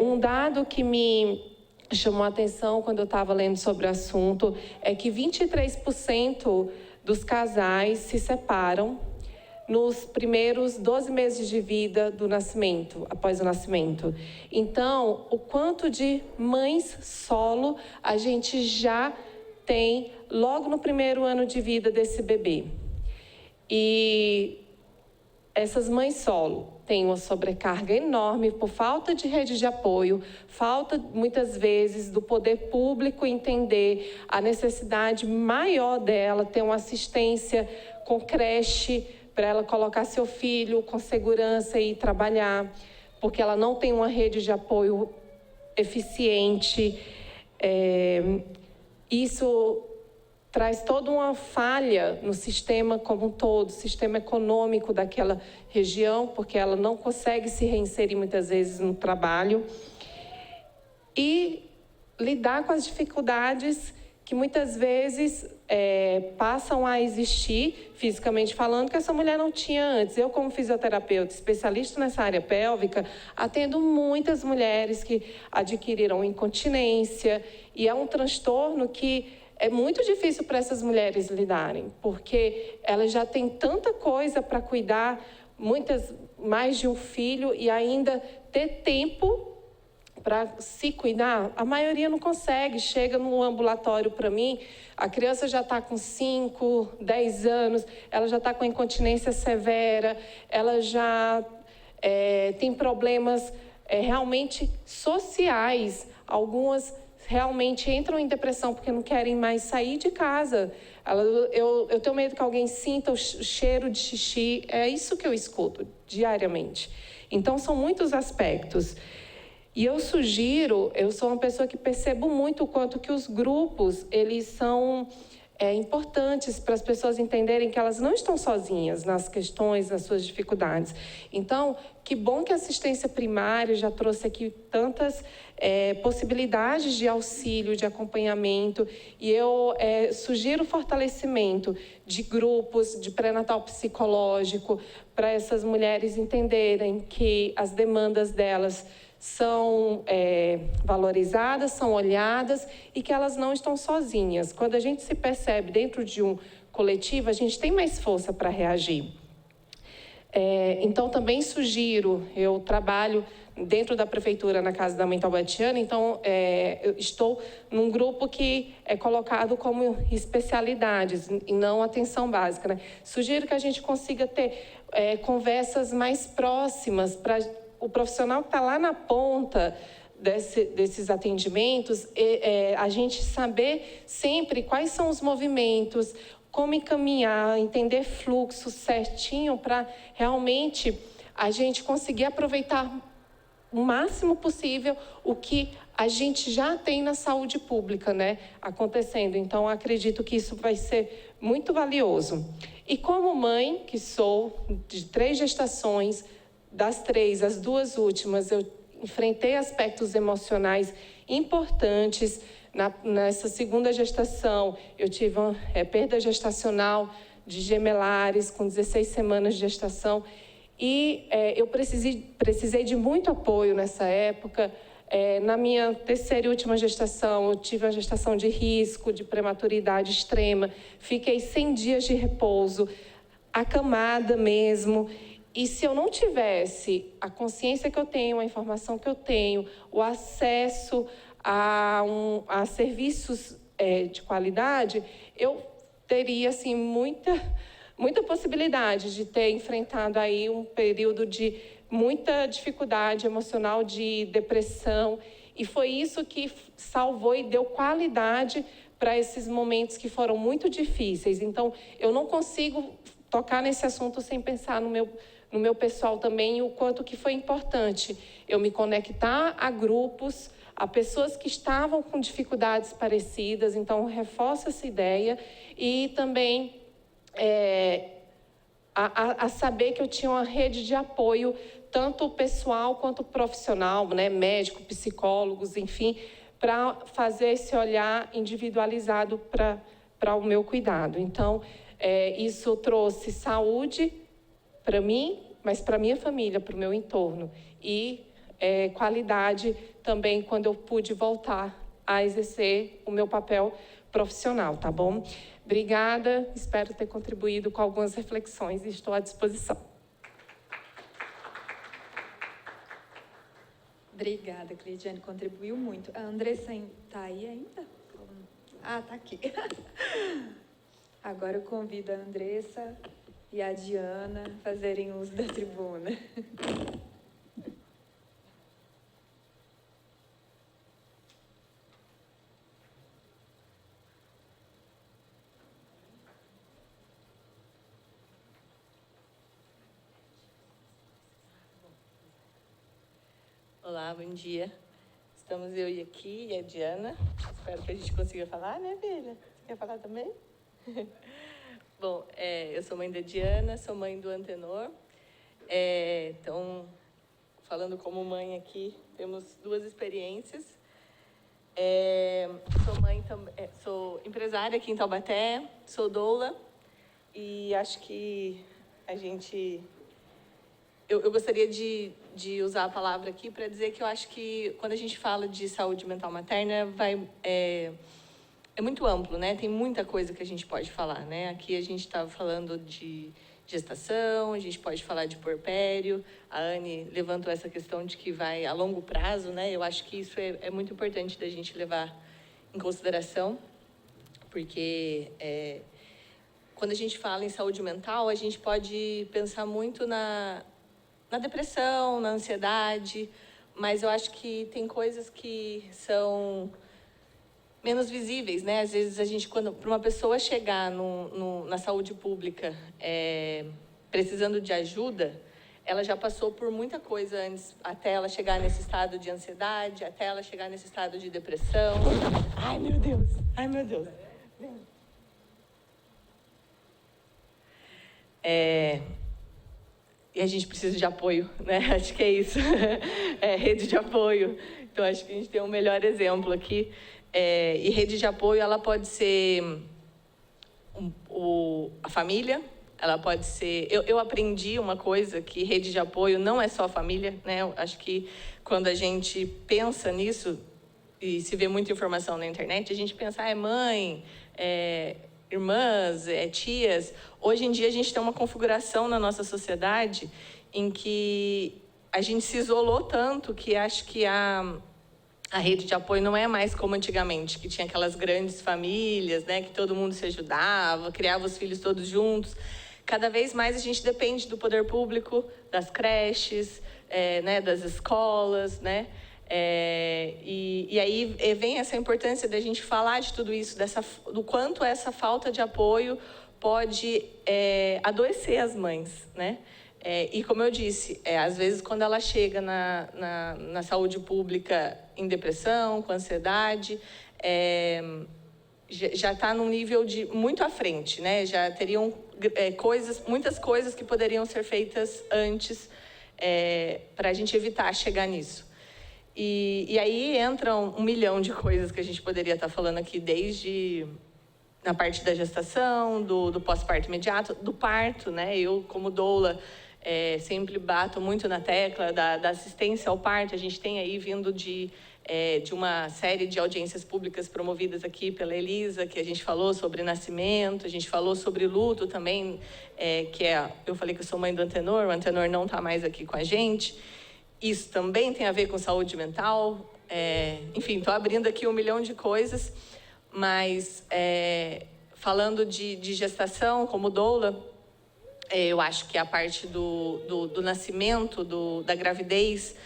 Um dado que me chamou a atenção quando eu estava lendo sobre o assunto é que 23% dos casais se separam nos primeiros 12 meses de vida do nascimento, após o nascimento. Então, o quanto de mães solo a gente já tem logo no primeiro ano de vida desse bebê. E essas mães solo têm uma sobrecarga enorme por falta de rede de apoio, falta, muitas vezes, do poder público entender a necessidade maior dela, ter uma assistência com creche para ela colocar seu filho com segurança e ir trabalhar, porque ela não tem uma rede de apoio eficiente. Isso traz toda uma falha no sistema como um todo, sistema econômico daquela região, porque ela não consegue se reinserir muitas vezes no trabalho. E lidar com as dificuldades que muitas vezes passam a existir, fisicamente falando, que essa mulher não tinha antes. Eu, como fisioterapeuta, especialista nessa área pélvica, atendo muitas mulheres que adquiriram incontinência, e é um transtorno que é muito difícil para essas mulheres lidarem, porque elas já têm tanta coisa para cuidar, muitas mais de um filho, e ainda ter tempo para se cuidar. A maioria não consegue. Chega no ambulatório para mim, a criança já está com 5, 10 anos, ela já está com incontinência severa, ela já tem problemas realmente sociais. Algumas realmente entram em depressão porque não querem mais sair de casa. Eu tenho medo que alguém sinta o cheiro de xixi. É isso que eu escuto diariamente. Então, são muitos aspectos. E eu sou uma pessoa que percebo muito o quanto que os grupos, eles são importantes para as pessoas entenderem que elas não estão sozinhas nas questões, nas suas dificuldades. Então, que bom que a assistência primária já trouxe aqui tantas possibilidades de auxílio, de acompanhamento, e eu sugiro o fortalecimento de grupos de pré-natal psicológico para essas mulheres entenderem que as demandas delas são valorizadas, são olhadas e que elas não estão sozinhas. Quando a gente se percebe dentro de um coletivo, a gente tem mais força para reagir. Então, também sugiro, eu trabalho dentro da prefeitura na Casa da Mãe Taubatiana, então eu estou num grupo que é colocado como especialidades e não atenção básica, né? Sugiro que a gente consiga ter conversas mais próximas para o profissional que está lá na ponta desses atendimentos, a gente saber sempre quais são os movimentos, como encaminhar, entender fluxo certinho para realmente a gente conseguir aproveitar o máximo possível o que a gente já tem na saúde pública, né, acontecendo. Então, acredito que isso vai ser muito valioso. E como mãe, que sou de 3 gestações, das três, as duas últimas, eu enfrentei aspectos emocionais importantes. Nessa segunda gestação, eu tive uma perda gestacional de gemelares, com 16 semanas de gestação. E eu precisei de muito apoio nessa época. Na minha terceira e última gestação, eu tive uma gestação de risco, de prematuridade extrema. Fiquei 100 dias de repouso, acamada mesmo. E se eu não tivesse a consciência que eu tenho, a informação que eu tenho, o acesso a serviços de qualidade, eu teria assim, muita possibilidade de ter enfrentado aí um período de muita dificuldade emocional, de depressão. E foi isso que salvou e deu qualidade para esses momentos que foram muito difíceis. Então, eu não consigo tocar nesse assunto sem pensar no meu pessoal também, o quanto que foi importante eu me conectar a grupos, a pessoas que estavam com dificuldades parecidas. Então, reforço essa ideia. E também a saber que eu tinha uma rede de apoio, tanto pessoal quanto profissional, né? Médico, psicólogos, enfim, para fazer esse olhar individualizado para o meu cuidado. Então, isso trouxe saúde para mim, mas para a minha família, para o meu entorno. E qualidade também quando eu pude voltar a exercer o meu papel profissional, tá bom? Obrigada, espero ter contribuído com algumas reflexões e estou à disposição. Obrigada, Cleidiane, contribuiu muito. A Andressa está aí ainda? Ah, está aqui. Agora eu convido a Andressa e a Diana a fazerem uso da tribuna. Olá, bom dia. Estamos eu e aqui e a Diana. Espero que a gente consiga falar, né, filha? Você quer falar também? Bom, eu sou mãe da Diana, sou mãe do Antenor. Então, falando como mãe aqui, temos duas experiências. Sou empresária aqui em Taubaté, sou doula e acho que a gente... Eu gostaria de usar a palavra aqui para dizer que eu acho que quando a gente fala de saúde mental materna, é muito amplo, né? Tem muita coisa que a gente pode falar, né? Aqui a gente estava falando de gestação, a gente pode falar de puerpério. A Anne levantou essa questão de que vai a longo prazo, né? Eu acho que isso é muito importante da gente levar em consideração, porque quando a gente fala em saúde mental, a gente pode pensar muito na depressão, na ansiedade, mas eu acho que tem coisas que são menos visíveis, né? Às vezes a gente, para uma pessoa chegar na saúde pública precisando de ajuda, ela já passou por muita coisa antes, até ela chegar nesse estado de ansiedade, até ela chegar nesse estado de depressão. Ai, meu Deus! Ai, meu Deus! E a gente precisa de apoio, né? Acho que é isso. Rede de apoio. Então, acho que a gente tem um melhor exemplo aqui. E rede de apoio, ela pode ser a família, ela pode ser... Eu aprendi uma coisa, que rede de apoio não é só a família, né? Eu acho que quando a gente pensa nisso, e se vê muita informação na internet, a gente pensa, é mãe, irmãs, tias. Hoje em dia a gente tem uma configuração na nossa sociedade em que a gente se isolou tanto que acho que a rede de apoio não é mais como antigamente, que tinha aquelas grandes famílias, né, que todo mundo se ajudava, criava os filhos todos juntos. Cada vez mais a gente depende do poder público, das creches, né, das escolas, né? E aí vem essa importância da gente falar de tudo isso, do quanto essa falta de apoio pode adoecer as mães, né? E como eu disse, às vezes quando ela chega na saúde pública em depressão, com ansiedade, já está num nível de muito à frente, né? Já teriam muitas coisas que poderiam ser feitas antes para a gente evitar chegar nisso. E aí entram 1 milhão de coisas que a gente poderia estar falando aqui, desde na parte da gestação, do pós-parto imediato, do parto, né? Eu, como doula, sempre bato muito na tecla da assistência ao parto. A gente tem aí vindo de uma série de audiências públicas promovidas aqui pela Elisa, que a gente falou sobre nascimento, a gente falou sobre luto também, eu falei que eu sou mãe do Antenor, o Antenor não está mais aqui com a gente. Isso também tem a ver com saúde mental. Enfim, estou abrindo aqui 1 milhão de coisas, mas falando de gestação como doula, eu acho que a parte do nascimento, da gravidez,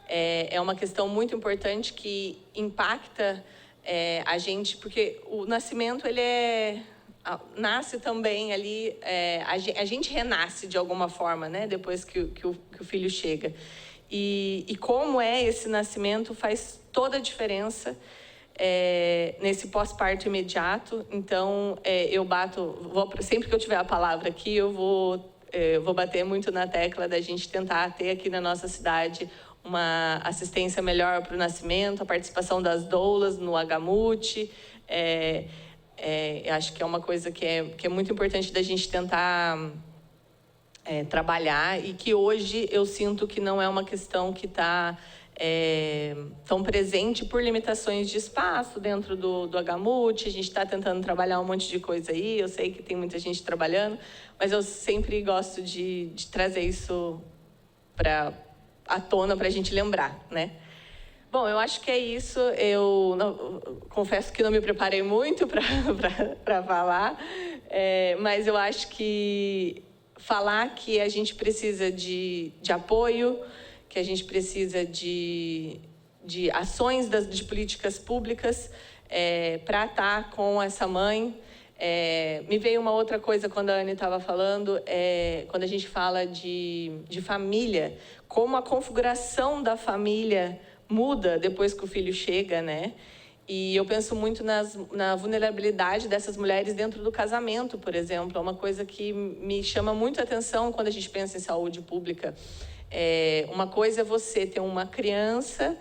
é uma questão muito importante que impacta a gente, porque o nascimento, ele nasce também ali, a gente renasce de alguma forma, né? Depois que o filho chega. E como esse nascimento faz toda a diferença nesse pós-parto imediato. Então, sempre que eu tiver a palavra aqui, eu vou bater muito na tecla da gente tentar ter aqui na nossa cidade uma assistência melhor para o nascimento, a participação das doulas no Agamute. Acho que é uma coisa que é muito importante da gente tentar trabalhar, e que hoje eu sinto que não é uma questão que está tão presente por limitações de espaço dentro do Agamute. A gente está tentando trabalhar um monte de coisa aí, eu sei que tem muita gente trabalhando, mas eu sempre gosto de trazer isso à tona para a gente lembrar, né? Bom, eu acho que é isso. Eu confesso que não me preparei muito para falar, mas eu acho que falar que a gente precisa de apoio, que a gente precisa de ações de políticas públicas para estar com essa mãe. Me veio uma outra coisa quando a Anne estava falando, quando a gente fala de família, como a configuração da família muda depois que o filho chega, né? E eu penso muito na vulnerabilidade dessas mulheres dentro do casamento, por exemplo. É uma coisa que me chama muito a atenção quando a gente pensa em saúde pública. Uma coisa é você ter uma criança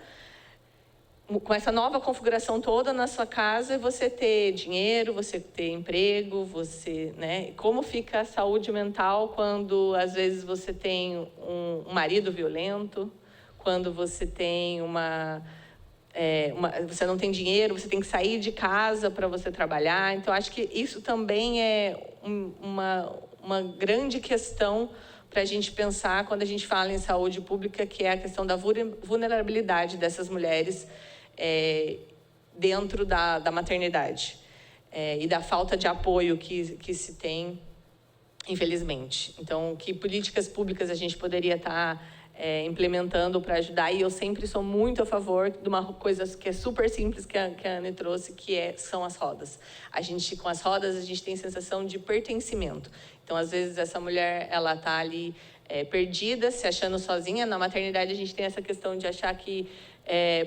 com essa nova configuração toda na sua casa, e você ter dinheiro, você ter emprego, né? Como fica a saúde mental quando, às vezes, você tem um marido violento, quando você tem você não tem dinheiro, você tem que sair de casa para você trabalhar. Então, acho que isso também é uma grande questão para a gente pensar quando a gente fala em saúde pública, que é a questão da vulnerabilidade dessas mulheres dentro da maternidade, e da falta de apoio que se tem, infelizmente. Então, que políticas públicas a gente poderia estar implementando para ajudar? E eu sempre sou muito a favor de uma coisa que é super simples, que a Anne trouxe, são as rodas. Com as rodas, a gente tem sensação de pertencimento. Então, às vezes, essa mulher, ela está ali perdida, se achando sozinha. Na maternidade, a gente tem essa questão de achar que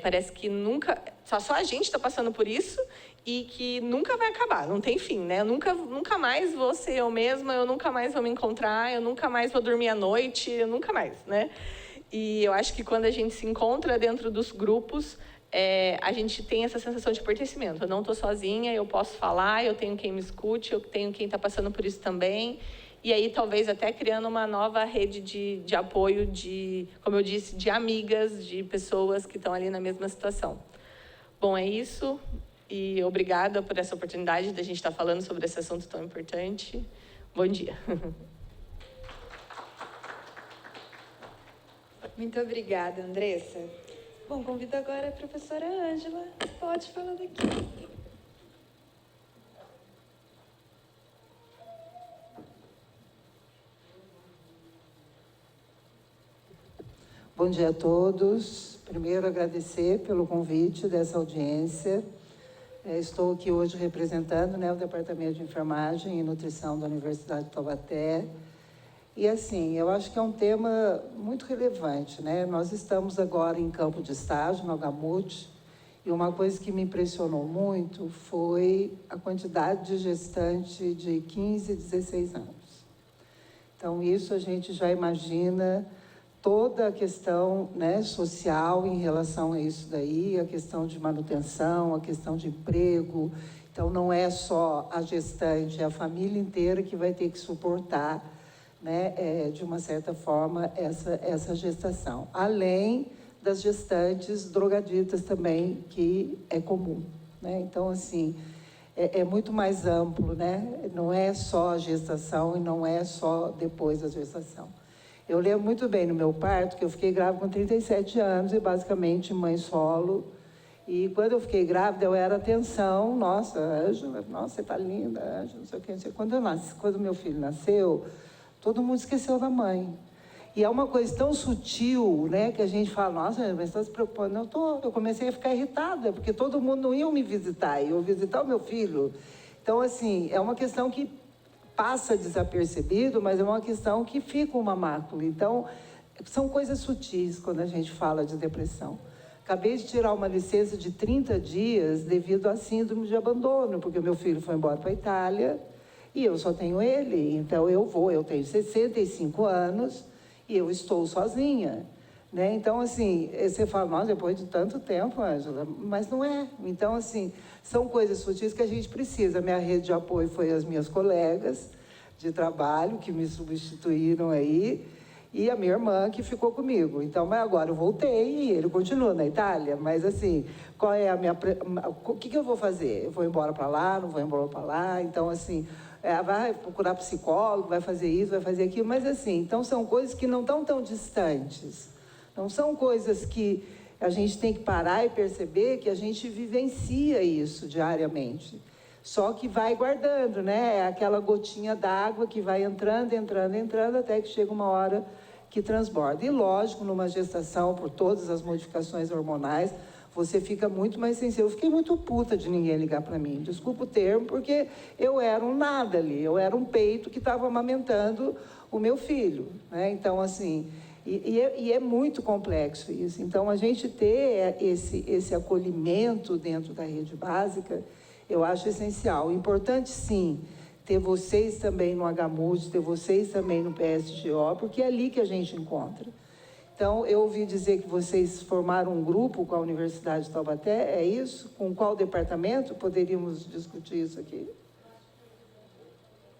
parece que nunca... Só a gente está passando por isso, e que nunca vai acabar, não tem fim, né? Eu nunca mais vou ser eu mesma, eu nunca mais vou me encontrar, eu nunca mais vou dormir à noite, eu nunca mais, né? E eu acho que quando a gente se encontra dentro dos grupos, a gente tem essa sensação de pertencimento. Eu não estou sozinha, eu posso falar, eu tenho quem me escute, eu tenho quem está passando por isso também. E aí, talvez, até criando uma nova rede de apoio, como eu disse, de amigas, de pessoas que estão ali na mesma situação. Bom, é isso. E obrigada por essa oportunidade de a gente estar falando sobre esse assunto tão importante. Bom dia. Muito obrigada, Andressa. Bom, convido agora a professora Ângela. Pode falar daqui. Bom dia a todos. Primeiro, agradecer pelo convite dessa audiência. Estou aqui hoje representando, o Departamento de Enfermagem e Nutrição da Universidade de Taubaté. E, assim, eu acho que é um tema muito relevante, né? Nós estamos agora em campo de estágio, no Agamute, e uma coisa que me impressionou muito foi a quantidade de gestante de 15, 16 anos. Então, isso a gente já imagina toda a questão, né, social em relação a isso daí, a questão de manutenção, a questão de emprego. Então, não é só a gestante, é a família inteira que vai ter que suportar, né, de uma certa forma, essa gestação. Além das gestantes drogaditas também, que é comum, né? Então, assim, é muito mais amplo, né? Não é só a gestação e não é só depois da gestação. Eu lembro muito bem no meu parto, que eu fiquei grávida com 37 anos e basicamente mãe solo. E quando eu fiquei grávida, eu era atenção, nossa, Ângela, nossa, você tá linda, Ângela, não sei o que, não sei. Quando meu filho nasceu, todo mundo esqueceu da mãe. E é uma coisa tão sutil, né, que a gente fala, nossa, mas você está se preocupando? Eu comecei a ficar irritada, porque todo mundo não ia me visitar, eu ia visitar o meu filho. Então, assim, é uma questão que passa desapercebido, mas é uma questão que fica uma mácula. Então, são coisas sutis quando a gente fala de depressão. Acabei de tirar uma licença de 30 dias devido à síndrome de abandono, porque meu filho foi embora para a Itália e eu só tenho ele. Então, eu tenho 65 anos e eu estou sozinha, né? Então, assim, você fala, nossa, depois de tanto tempo, Ângela, mas não é. Então, assim, são coisas sutis que a gente precisa. Minha rede de apoio foi as minhas colegas de trabalho que me substituíram aí, e a minha irmã que ficou comigo. Então, mas agora eu voltei e ele continua na Itália. Mas, assim, qual é a minha... O que eu vou fazer? Eu vou embora para lá, não vou embora para lá? Então, assim, vai procurar psicólogo, vai fazer isso, vai fazer aquilo. Mas, assim, então são coisas que não estão tão distantes. Não são coisas que a gente tem que parar e perceber que a gente vivencia isso diariamente. Só que vai guardando, né? É aquela gotinha d'água que vai entrando, entrando, entrando, até que chega uma hora que transborda. E lógico, numa gestação, por todas as modificações hormonais, você fica muito mais sensível. Eu fiquei muito puta de ninguém ligar para mim, desculpa o termo, porque eu era um nada ali, eu era um peito que estava amamentando o meu filho, né? Então, assim, e é muito complexo isso. Então, a gente ter esse acolhimento dentro da rede básica, eu acho essencial. Importante, sim, ter vocês também no HMUD, ter vocês também no PSGO, porque é ali que a gente encontra. Então, eu ouvi dizer que vocês formaram um grupo com a Universidade de Taubaté, é isso? Com qual departamento? Poderíamos discutir isso aqui?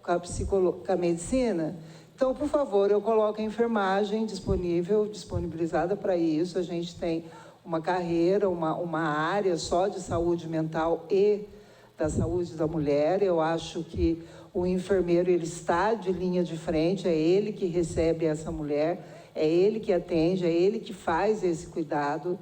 Com a medicina? Então, por favor, eu coloco a enfermagem disponibilizada para isso. A gente tem uma carreira, uma área só de saúde mental e da saúde da mulher. Eu acho que o enfermeiro, ele está de linha de frente, é ele que recebe essa mulher, é ele que atende, é ele que faz esse cuidado.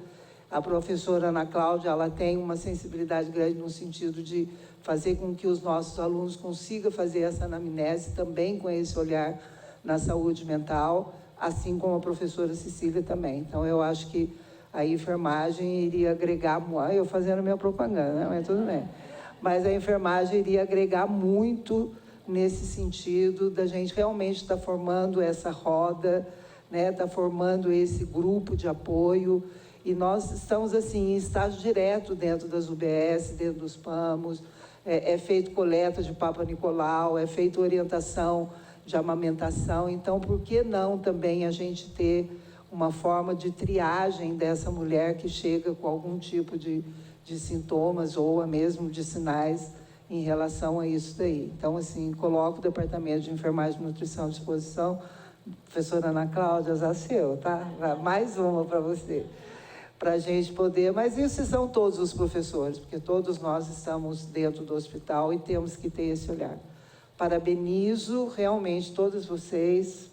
A professora Ana Cláudia, ela tem uma sensibilidade grande no sentido de fazer com que os nossos alunos consigam fazer essa anamnese também com esse olhar na saúde mental, assim como a professora Cecília também. Então, eu acho que a enfermagem iria agregar... Eu fazendo minha propaganda, né? Mas tudo bem. Mas a enfermagem iria agregar muito nesse sentido da gente realmente estar formando essa roda, né? Estar formando esse grupo de apoio. E nós estamos, assim, em estágio direto dentro das UBS, dentro dos PAMOS. É feito coleta de Papa Nicolau, é feita orientação de amamentação. Então, por que não também a gente ter uma forma de triagem dessa mulher que chega com algum tipo de sintomas ou mesmo de sinais em relação a isso daí? Então, assim, coloco o Departamento de Enfermagem e Nutrição à disposição. Professora Ana Cláudia Zaceu, tá? Mais uma para você, para a gente poder... Mas isso são todos os professores, porque todos nós estamos dentro do hospital e temos que ter esse olhar. Parabenizo realmente todas vocês,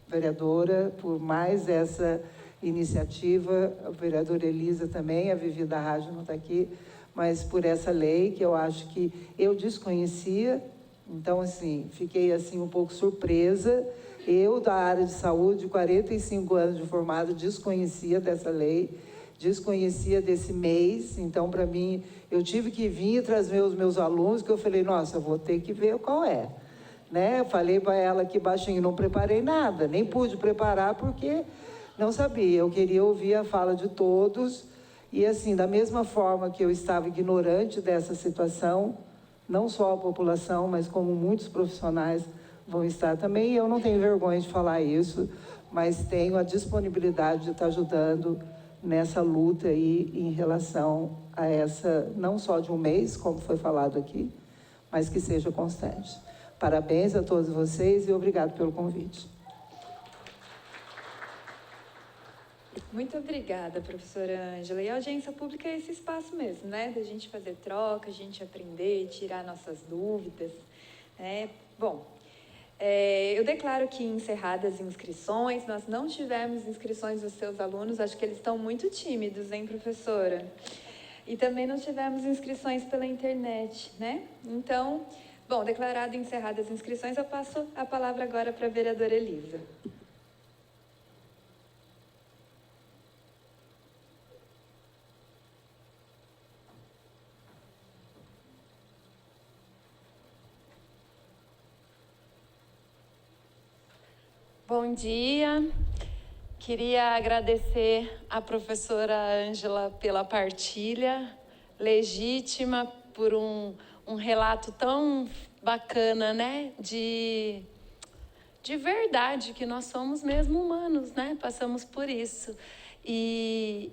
vereadora, por mais essa iniciativa, a vereadora Elisa também, a Vivi da Rádio não está aqui, mas por essa lei que eu acho que eu desconhecia. Então, assim, fiquei assim um pouco surpresa. Eu, da área de saúde, 45 anos de formado, desconhecia dessa lei, desconhecia desse mês. Então, para mim, eu tive que vir e trazer os meus alunos, que eu falei, nossa, eu vou ter que ver qual é. Né? Falei para ela que baixinho, não preparei nada, nem pude preparar porque não sabia. Eu queria ouvir a fala de todos. E, assim, da mesma forma que eu estava ignorante dessa situação, não só a população, mas como muitos profissionais vão estar também. E eu não tenho vergonha de falar isso, mas tenho a disponibilidade de estar ajudando nessa luta aí em relação a essa, não só de um mês, como foi falado aqui, mas que seja constante. Parabéns a todos vocês e obrigado pelo convite. Muito obrigada, professora Ângela. E a audiência pública é esse espaço mesmo, né? Da gente fazer troca, a gente aprender, tirar nossas dúvidas, né? Bom, eu declaro que encerradas as inscrições. Nós não tivemos inscrições dos seus alunos, acho que eles estão muito tímidos, hein, professora? E também não tivemos inscrições pela internet, né? Então, bom, declarado encerradas as inscrições, eu passo a palavra agora para a vereadora Elisa. Bom dia, queria agradecer à professora Ângela pela partilha legítima, por um relato tão bacana, né, de verdade, que nós somos mesmo humanos, né, passamos por isso. E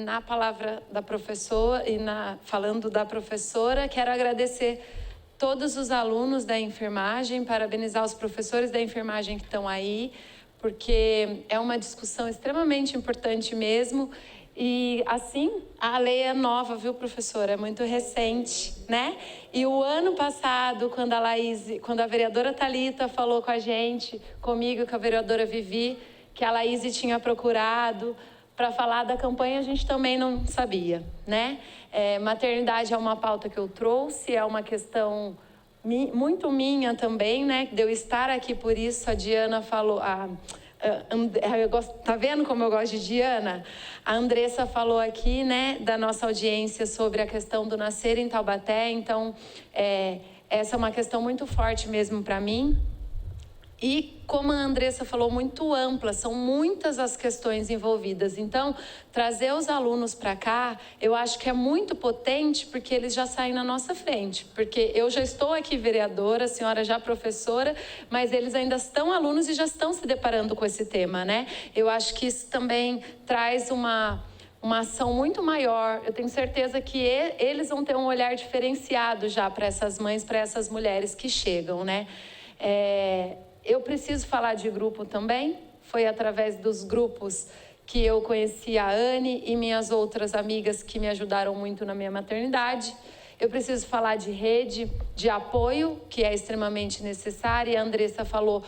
na palavra da professora, falando da professora, quero agradecer todos os alunos da enfermagem, parabenizar os professores da enfermagem que estão aí, porque é uma discussão extremamente importante mesmo. E, assim, a lei é nova, viu, professora? É muito recente, né? E o ano passado, quando a vereadora Thalita falou com a gente, comigo e com a vereadora Vivi, que a Laíse tinha procurado para falar da campanha, a gente também não sabia, né? Maternidade é uma pauta que eu trouxe, é uma questão muito minha também, né? De eu estar aqui por isso. A Diana falou... tá vendo como eu gosto de Diana? A Andressa falou aqui, né, da nossa audiência sobre a questão do nascer em Taubaté. Então, essa é uma questão muito forte mesmo para mim. E, como a Andressa falou, muito ampla, são muitas as questões envolvidas. Então, trazer os alunos para cá, eu acho que é muito potente, porque eles já saem na nossa frente. Porque eu já estou aqui vereadora, a senhora já professora, mas eles ainda estão alunos e já estão se deparando com esse tema, né? Eu acho que isso também traz uma ação muito maior. Eu tenho certeza que eles vão ter um olhar diferenciado já para essas mães, para essas mulheres que chegam, né? Eu preciso falar de grupo também. Foi através dos grupos que eu conheci a Anne e minhas outras amigas que me ajudaram muito na minha maternidade. Eu preciso falar de rede de apoio, que é extremamente necessária. A Andressa falou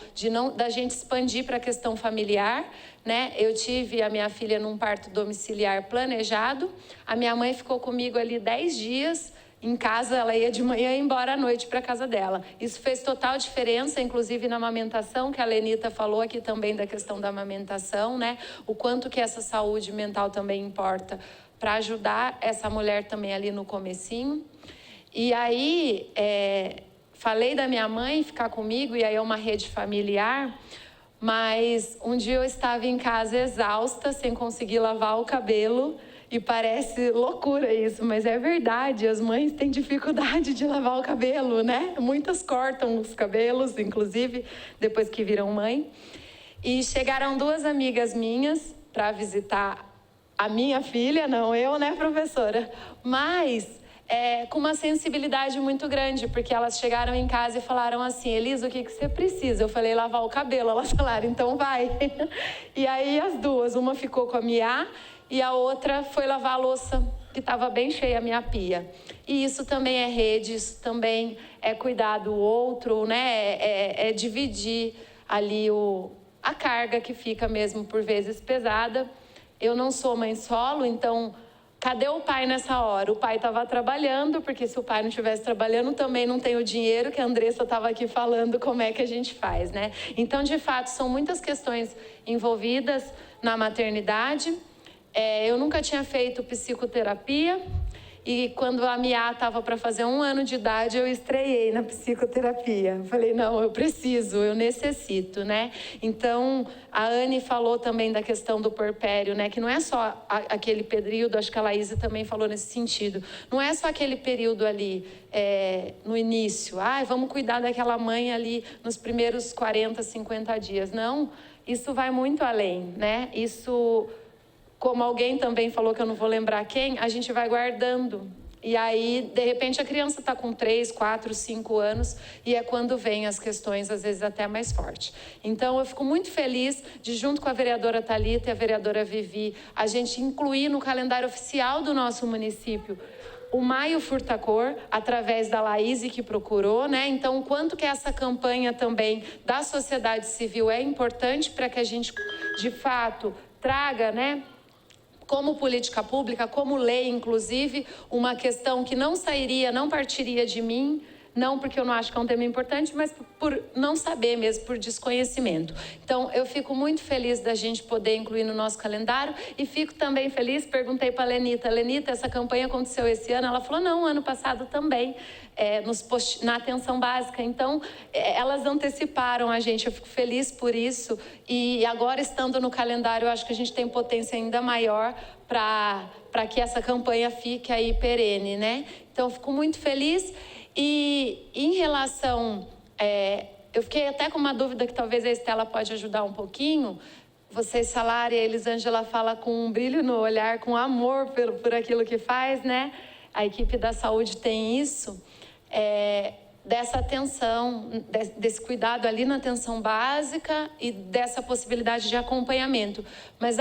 da gente expandir para a questão familiar, né? Eu tive a minha filha num parto domiciliar planejado. A minha mãe ficou comigo ali 10 dias. Em casa, ela ia de manhã e ia embora à noite para a casa dela. Isso fez total diferença, inclusive na amamentação, que a Lenita falou aqui também da questão da amamentação, né? O quanto que essa saúde mental também importa para ajudar essa mulher também ali no comecinho. E aí, falei da minha mãe ficar comigo, e aí é uma rede familiar, mas um dia eu estava em casa exausta, sem conseguir lavar o cabelo. E parece loucura isso, mas é verdade. As mães têm dificuldade de lavar o cabelo, né? Muitas cortam os cabelos, inclusive, depois que viram mãe. E chegaram 2 amigas minhas para visitar a minha filha, não eu, né, professora? Mas com uma sensibilidade muito grande, porque elas chegaram em casa e falaram assim: Elisa, o que você precisa? Eu falei: lavar o cabelo. Elas falaram: então vai. E aí as duas, uma ficou com a Mia e a outra foi lavar a louça, que estava bem cheia a minha pia. E isso também é rede, isso também é cuidar do outro, né? É dividir ali a carga que fica mesmo por vezes pesada. Eu não sou mãe solo, então cadê o pai nessa hora? O pai estava trabalhando, porque se o pai não estivesse trabalhando, também não tem o dinheiro, que a Andressa estava aqui falando como é que a gente faz, né? Então, de fato, são muitas questões envolvidas na maternidade. Eu nunca tinha feito psicoterapia E quando a Mia estava para fazer 1 ano de idade, eu estreiei na psicoterapia. Falei, não, eu preciso, eu necessito, né? Então, a Anne falou também da questão do puerpério, né? Que não é só aquele período, acho que a Laís também falou nesse sentido. Não é só aquele período ali, no início. Vamos cuidar daquela mãe ali nos primeiros 40, 50 dias. Não, isso vai muito além, né? Isso... Como alguém também falou, que eu não vou lembrar quem, a gente vai guardando. E aí, de repente, a criança está com 3, 4, 5 anos e é quando vem as questões, às vezes, até mais fortes. Então, eu fico muito feliz de, junto com a vereadora Thalita e a vereadora Vivi, a gente incluir no calendário oficial do nosso município o Maio Furtacor, através da Laís, que procurou, né? Então, o quanto que essa campanha também da sociedade civil é importante para que a gente, de fato, traga, né? Como política pública, como lei, inclusive, uma questão que não sairia, não partiria de mim, não porque eu não acho que é um tema importante, mas por não saber mesmo, por desconhecimento. Então, eu fico muito feliz da gente poder incluir no nosso calendário e fico também feliz, perguntei para a Lenita, essa campanha aconteceu esse ano? Ela falou, não, ano passado também, na atenção básica. Então, elas anteciparam a gente, eu fico feliz por isso. E agora, estando no calendário, eu acho que a gente tem potência ainda maior para que essa campanha fique aí perene, né? Então, eu fico muito feliz. E em relação, eu fiquei até com uma dúvida que talvez a Estela pode ajudar um pouquinho. Vocês falaram, e a Elisângela fala com um brilho no olhar, com amor por aquilo que faz, né? A equipe da saúde tem isso, dessa atenção, desse cuidado ali na atenção básica e dessa possibilidade de acompanhamento. Mas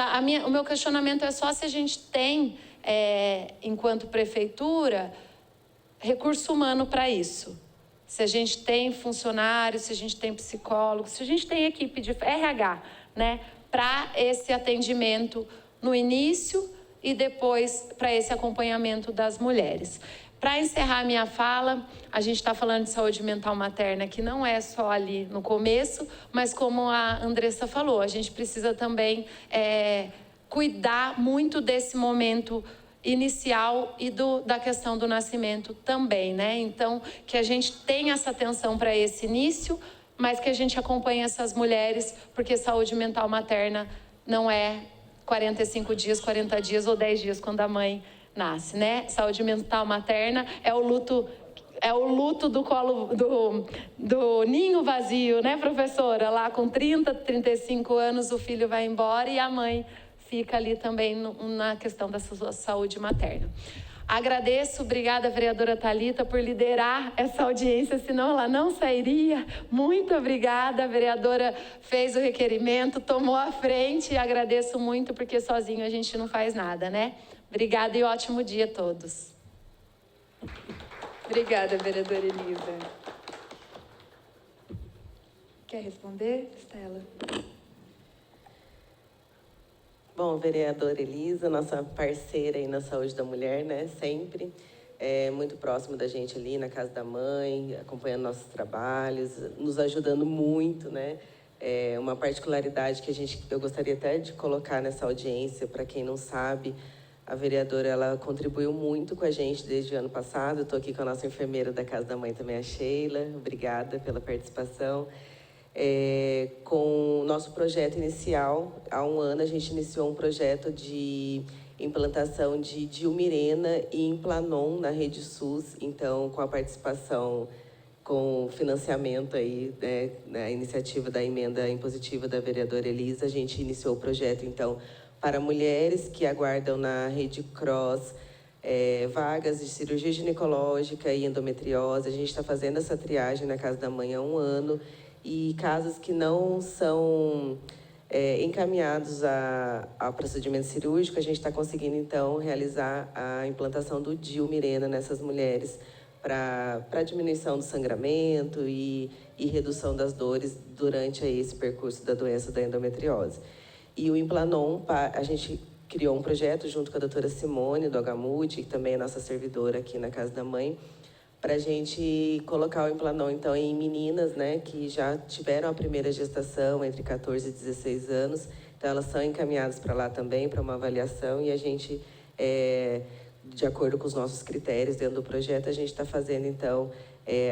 o meu questionamento é só se a gente tem, enquanto prefeitura, recurso humano para isso. Se a gente tem funcionários, se a gente tem psicólogos, se a gente tem equipe de RH, né, para esse atendimento no início e depois para esse acompanhamento das mulheres. Para encerrar minha fala, a gente está falando de saúde mental materna, que não é só ali no começo, mas como a Andressa falou, a gente precisa também cuidar muito desse momento inicial e da questão do nascimento também, né? Então, que a gente tenha essa atenção para esse início, mas que a gente acompanhe essas mulheres, porque saúde mental materna não é 45 dias, 40 dias ou 10 dias quando a mãe nasce, né? Saúde mental materna é o luto do colo, do ninho vazio, né, professora? Lá com 30, 35 anos o filho vai embora e a mãe fica ali também na questão da sua saúde materna. Agradeço, obrigada, vereadora Thalita, por liderar essa audiência, senão ela não sairia. Muito obrigada, a vereadora fez o requerimento, tomou a frente e agradeço muito, porque sozinho a gente não faz nada, né? Obrigada e ótimo dia a todos. Obrigada, vereadora Elisa. Quer responder, Estela? Bom, vereadora Elisa, nossa parceira aí na saúde da mulher, né? Sempre muito próxima da gente ali na casa da mãe, acompanhando nossos trabalhos, nos ajudando muito, né? Uma particularidade que eu gostaria até de colocar nessa audiência, para quem não sabe, a vereadora, ela contribuiu muito com a gente desde o ano passado. Eu estou aqui com a nossa enfermeira da casa da mãe também, a Sheila. Obrigada pela participação. Com o nosso projeto inicial, há um ano, a gente iniciou um projeto de implantação de Dilmirena e Implanon na Rede SUS. Então, com a participação, com o financiamento aí, né, na iniciativa da emenda impositiva da vereadora Elisa, a gente iniciou o projeto, então, para mulheres que aguardam na Rede Cross vagas de cirurgia ginecológica e endometriose. A gente está fazendo essa triagem na casa da mãe há um ano. E casos que não são encaminhados a procedimento cirúrgico, a gente está conseguindo, então, realizar a implantação do Dilmirena nessas mulheres para diminuição do sangramento e redução das dores durante esse percurso da doença da endometriose. E o Implanon, a gente criou um projeto junto com a doutora Simone, do HMUD, que também é nossa servidora aqui na Casa da Mãe, para a gente colocar o Implanon, então, em meninas, né, que já tiveram a primeira gestação entre 14 e 16 anos. Então, elas são encaminhadas para lá também, para uma avaliação, e a gente de acordo com os nossos critérios dentro do projeto, a gente está fazendo, então,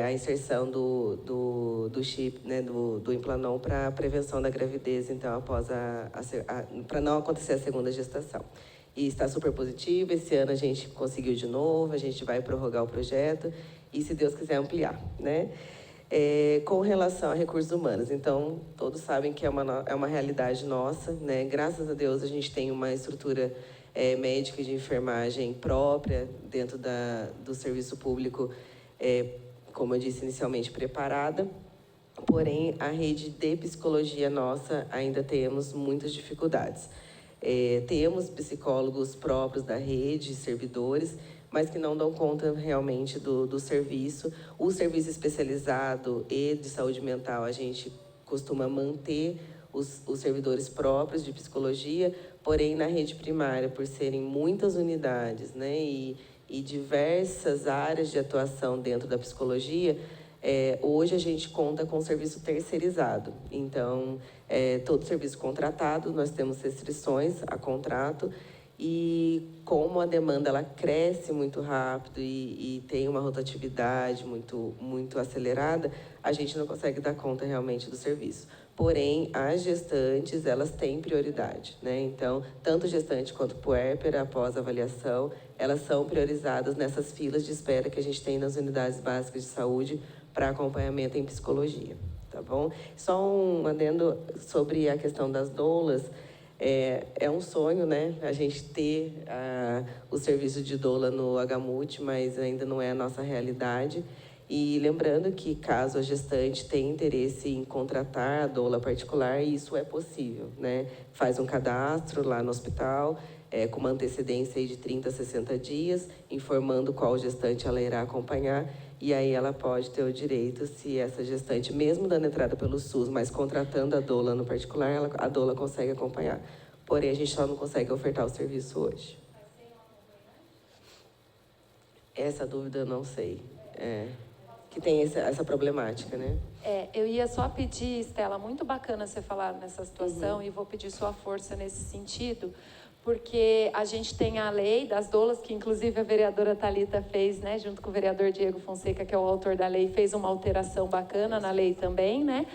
a inserção do chip, né, do Implanon para a prevenção da gravidez, então, após para não acontecer a segunda gestação. E está super positivo, esse ano a gente conseguiu de novo, a gente vai prorrogar o projeto e, se Deus quiser, ampliar, né? Com relação a recursos humanos, então, todos sabem que é uma realidade nossa, né? Graças a Deus, a gente tem uma estrutura médica e de enfermagem própria dentro do serviço público, como eu disse inicialmente, preparada. Porém, a rede de psicologia nossa ainda temos muitas dificuldades. Temos psicólogos próprios da rede, servidores, mas que não dão conta realmente do serviço. O serviço especializado e de saúde mental, a gente costuma manter os servidores próprios de psicologia, porém, na rede primária, por serem muitas unidades, né, e diversas áreas de atuação dentro da psicologia, hoje a gente conta com serviço terceirizado. Então, todo serviço contratado, nós temos restrições a contrato, e como a demanda ela cresce muito rápido e tem uma rotatividade muito acelerada, a gente não consegue dar conta realmente do serviço. Porém, as gestantes, elas têm prioridade, né? Então, tanto gestante quanto puérpera, após avaliação, elas são priorizadas nessas filas de espera que a gente tem nas unidades básicas de saúde para acompanhamento em psicologia, tá bom? Só um adendo sobre a questão das doulas. É um sonho, né, a gente ter o serviço de doula no HMUT, mas ainda não é a nossa realidade. E lembrando que, caso a gestante tenha interesse em contratar a doula particular, isso é possível, né? Faz um cadastro lá no hospital, com uma antecedência aí de 30 a 60 dias, informando qual gestante ela irá acompanhar, e aí ela pode ter o direito, se essa gestante, mesmo dando entrada pelo SUS, mas contratando a doula no particular, a doula consegue acompanhar. Porém, a gente só não consegue ofertar o serviço hoje. Essa dúvida eu não sei. Que tem essa problemática, né? Eu ia só pedir, Estela, muito bacana você falar nessa situação, e vou pedir sua força nesse sentido, porque a gente tem a lei das doulas, que inclusive a vereadora Thalita fez, né, junto com o vereador Diego Fonseca, que é o autor da lei, fez uma alteração bacana na lei também, né?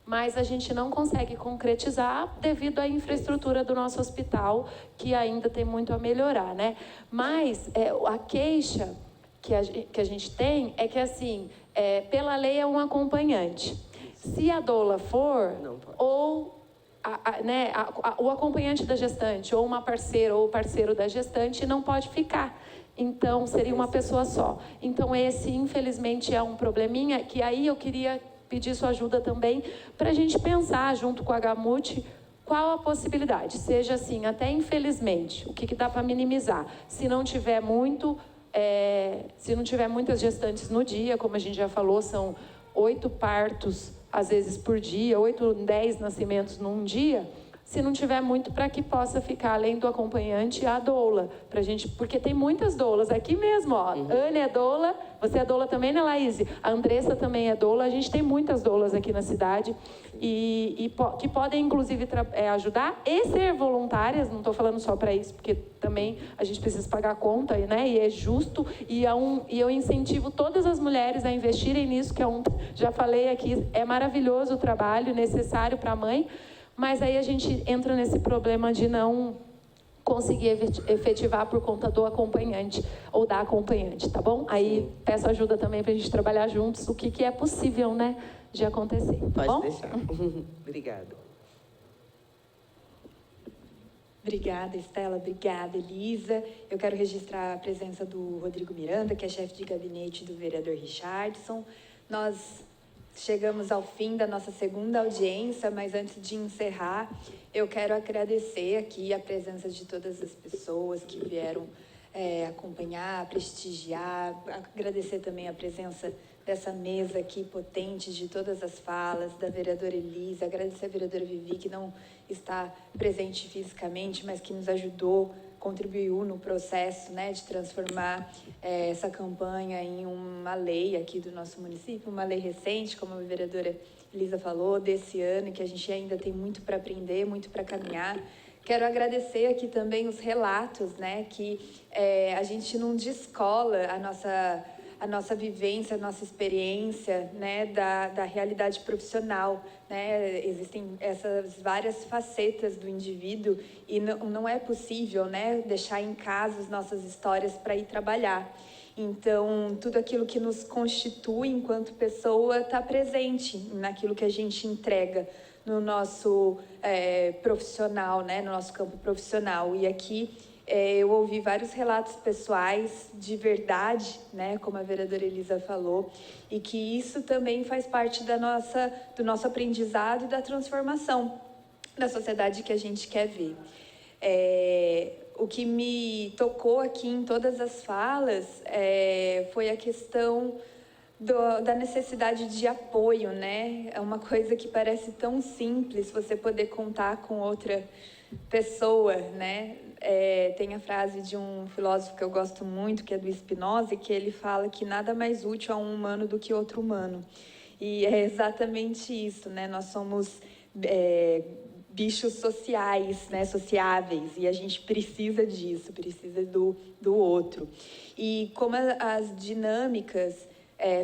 Mas a gente não consegue concretizar devido à infraestrutura do nosso hospital, que ainda tem muito a melhorar, né? Mas a queixa que a gente tem é que, assim, pela lei é um acompanhante. Se a doula for, ou o acompanhante da gestante, ou uma parceira ou parceiro da gestante, não pode ficar. Então, seria uma pessoa só. Então, esse, infelizmente, é um probleminha que aí eu queria pedir sua ajuda também para a gente pensar, junto com a HMUT, qual a possibilidade. Seja assim, até infelizmente, o que dá para minimizar. Se não tiver muitas gestantes no dia, como a gente já falou, são 8 partos, às vezes, por dia, 8, 10 nascimentos num dia. Se não tiver muito, para que possa ficar, além do acompanhante, a doula. Pra gente, porque tem muitas doulas aqui mesmo, ó. Ana é doula, você é doula também, né, Laís? A Andressa também é doula. A gente tem muitas doulas aqui na cidade que podem, inclusive, ajudar e ser voluntárias. Não estou falando só para isso, porque também a gente precisa pagar a conta, né? E é justo. E eu incentivo todas as mulheres a investirem nisso, que já falei aqui, é maravilhoso o trabalho, necessário para a mãe. Mas aí a gente entra nesse problema de não conseguir efetivar por conta do acompanhante ou da acompanhante, tá bom? Aí peço ajuda também para a gente trabalhar juntos o que é possível, né, de acontecer, tá bom? Pode deixar. Obrigada. Obrigada, Estela. Obrigada, Elisa. Eu quero registrar a presença do Rodrigo Miranda, que é chefe de gabinete do vereador Richardson. Nós chegamos ao fim da nossa segunda audiência, mas antes de encerrar, eu quero agradecer aqui a presença de todas as pessoas que vieram acompanhar, prestigiar, agradecer também a presença dessa mesa aqui potente, de todas as falas, da vereadora Elisa, agradecer a vereadora Vivi, que não está presente fisicamente, mas que nos ajudou, contribuiu no processo, né, de transformar essa campanha em uma lei aqui do nosso município, uma lei recente, como a vereadora Elisa falou, desse ano, que a gente ainda tem muito para aprender, muito para caminhar. Quero agradecer aqui também os relatos, né, que a gente não descola a nossa vivência, a nossa experiência, né, da realidade profissional, né? Existem essas várias facetas do indivíduo e não é possível, né, deixar em casa as nossas histórias para ir trabalhar. Então, tudo aquilo que nos constitui enquanto pessoa está presente naquilo que a gente entrega no nosso profissional, né, no nosso campo profissional. E aqui eu ouvi vários relatos pessoais de verdade, né, como a vereadora Elisa falou, e que isso também faz parte do nosso aprendizado e da transformação da sociedade que a gente quer ver. O que me tocou aqui em todas as falas foi a questão da necessidade de apoio, né? É uma coisa que parece tão simples, você poder contar com outra pessoa, né? Tem a frase de um filósofo que eu gosto muito, que é do Spinoza, que ele fala que nada mais útil a um humano do que outro humano. E é exatamente isso, né? Nós somos bichos sociais, né? Sociáveis, e a gente precisa disso, precisa do outro. E como as dinâmicas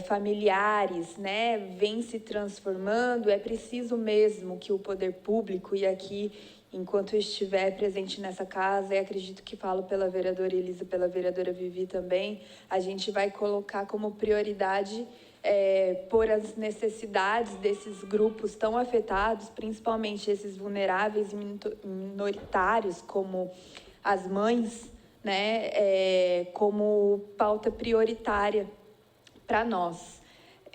familiares, né, vêm se transformando, é preciso mesmo que o poder público, e aqui, enquanto eu estiver presente nessa casa, e acredito que falo pela vereadora Elisa, pela vereadora Vivi também, a gente vai colocar como prioridade por as necessidades desses grupos tão afetados, principalmente esses vulneráveis e minoritários, como as mães, né, como pauta prioritária para nós.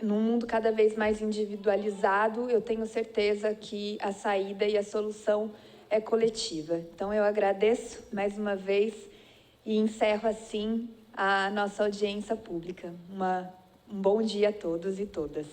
Num mundo cada vez mais individualizado, eu tenho certeza que a saída e a solução é coletiva. Então, eu agradeço mais uma vez e encerro assim a nossa audiência pública. Um bom dia a todos e todas.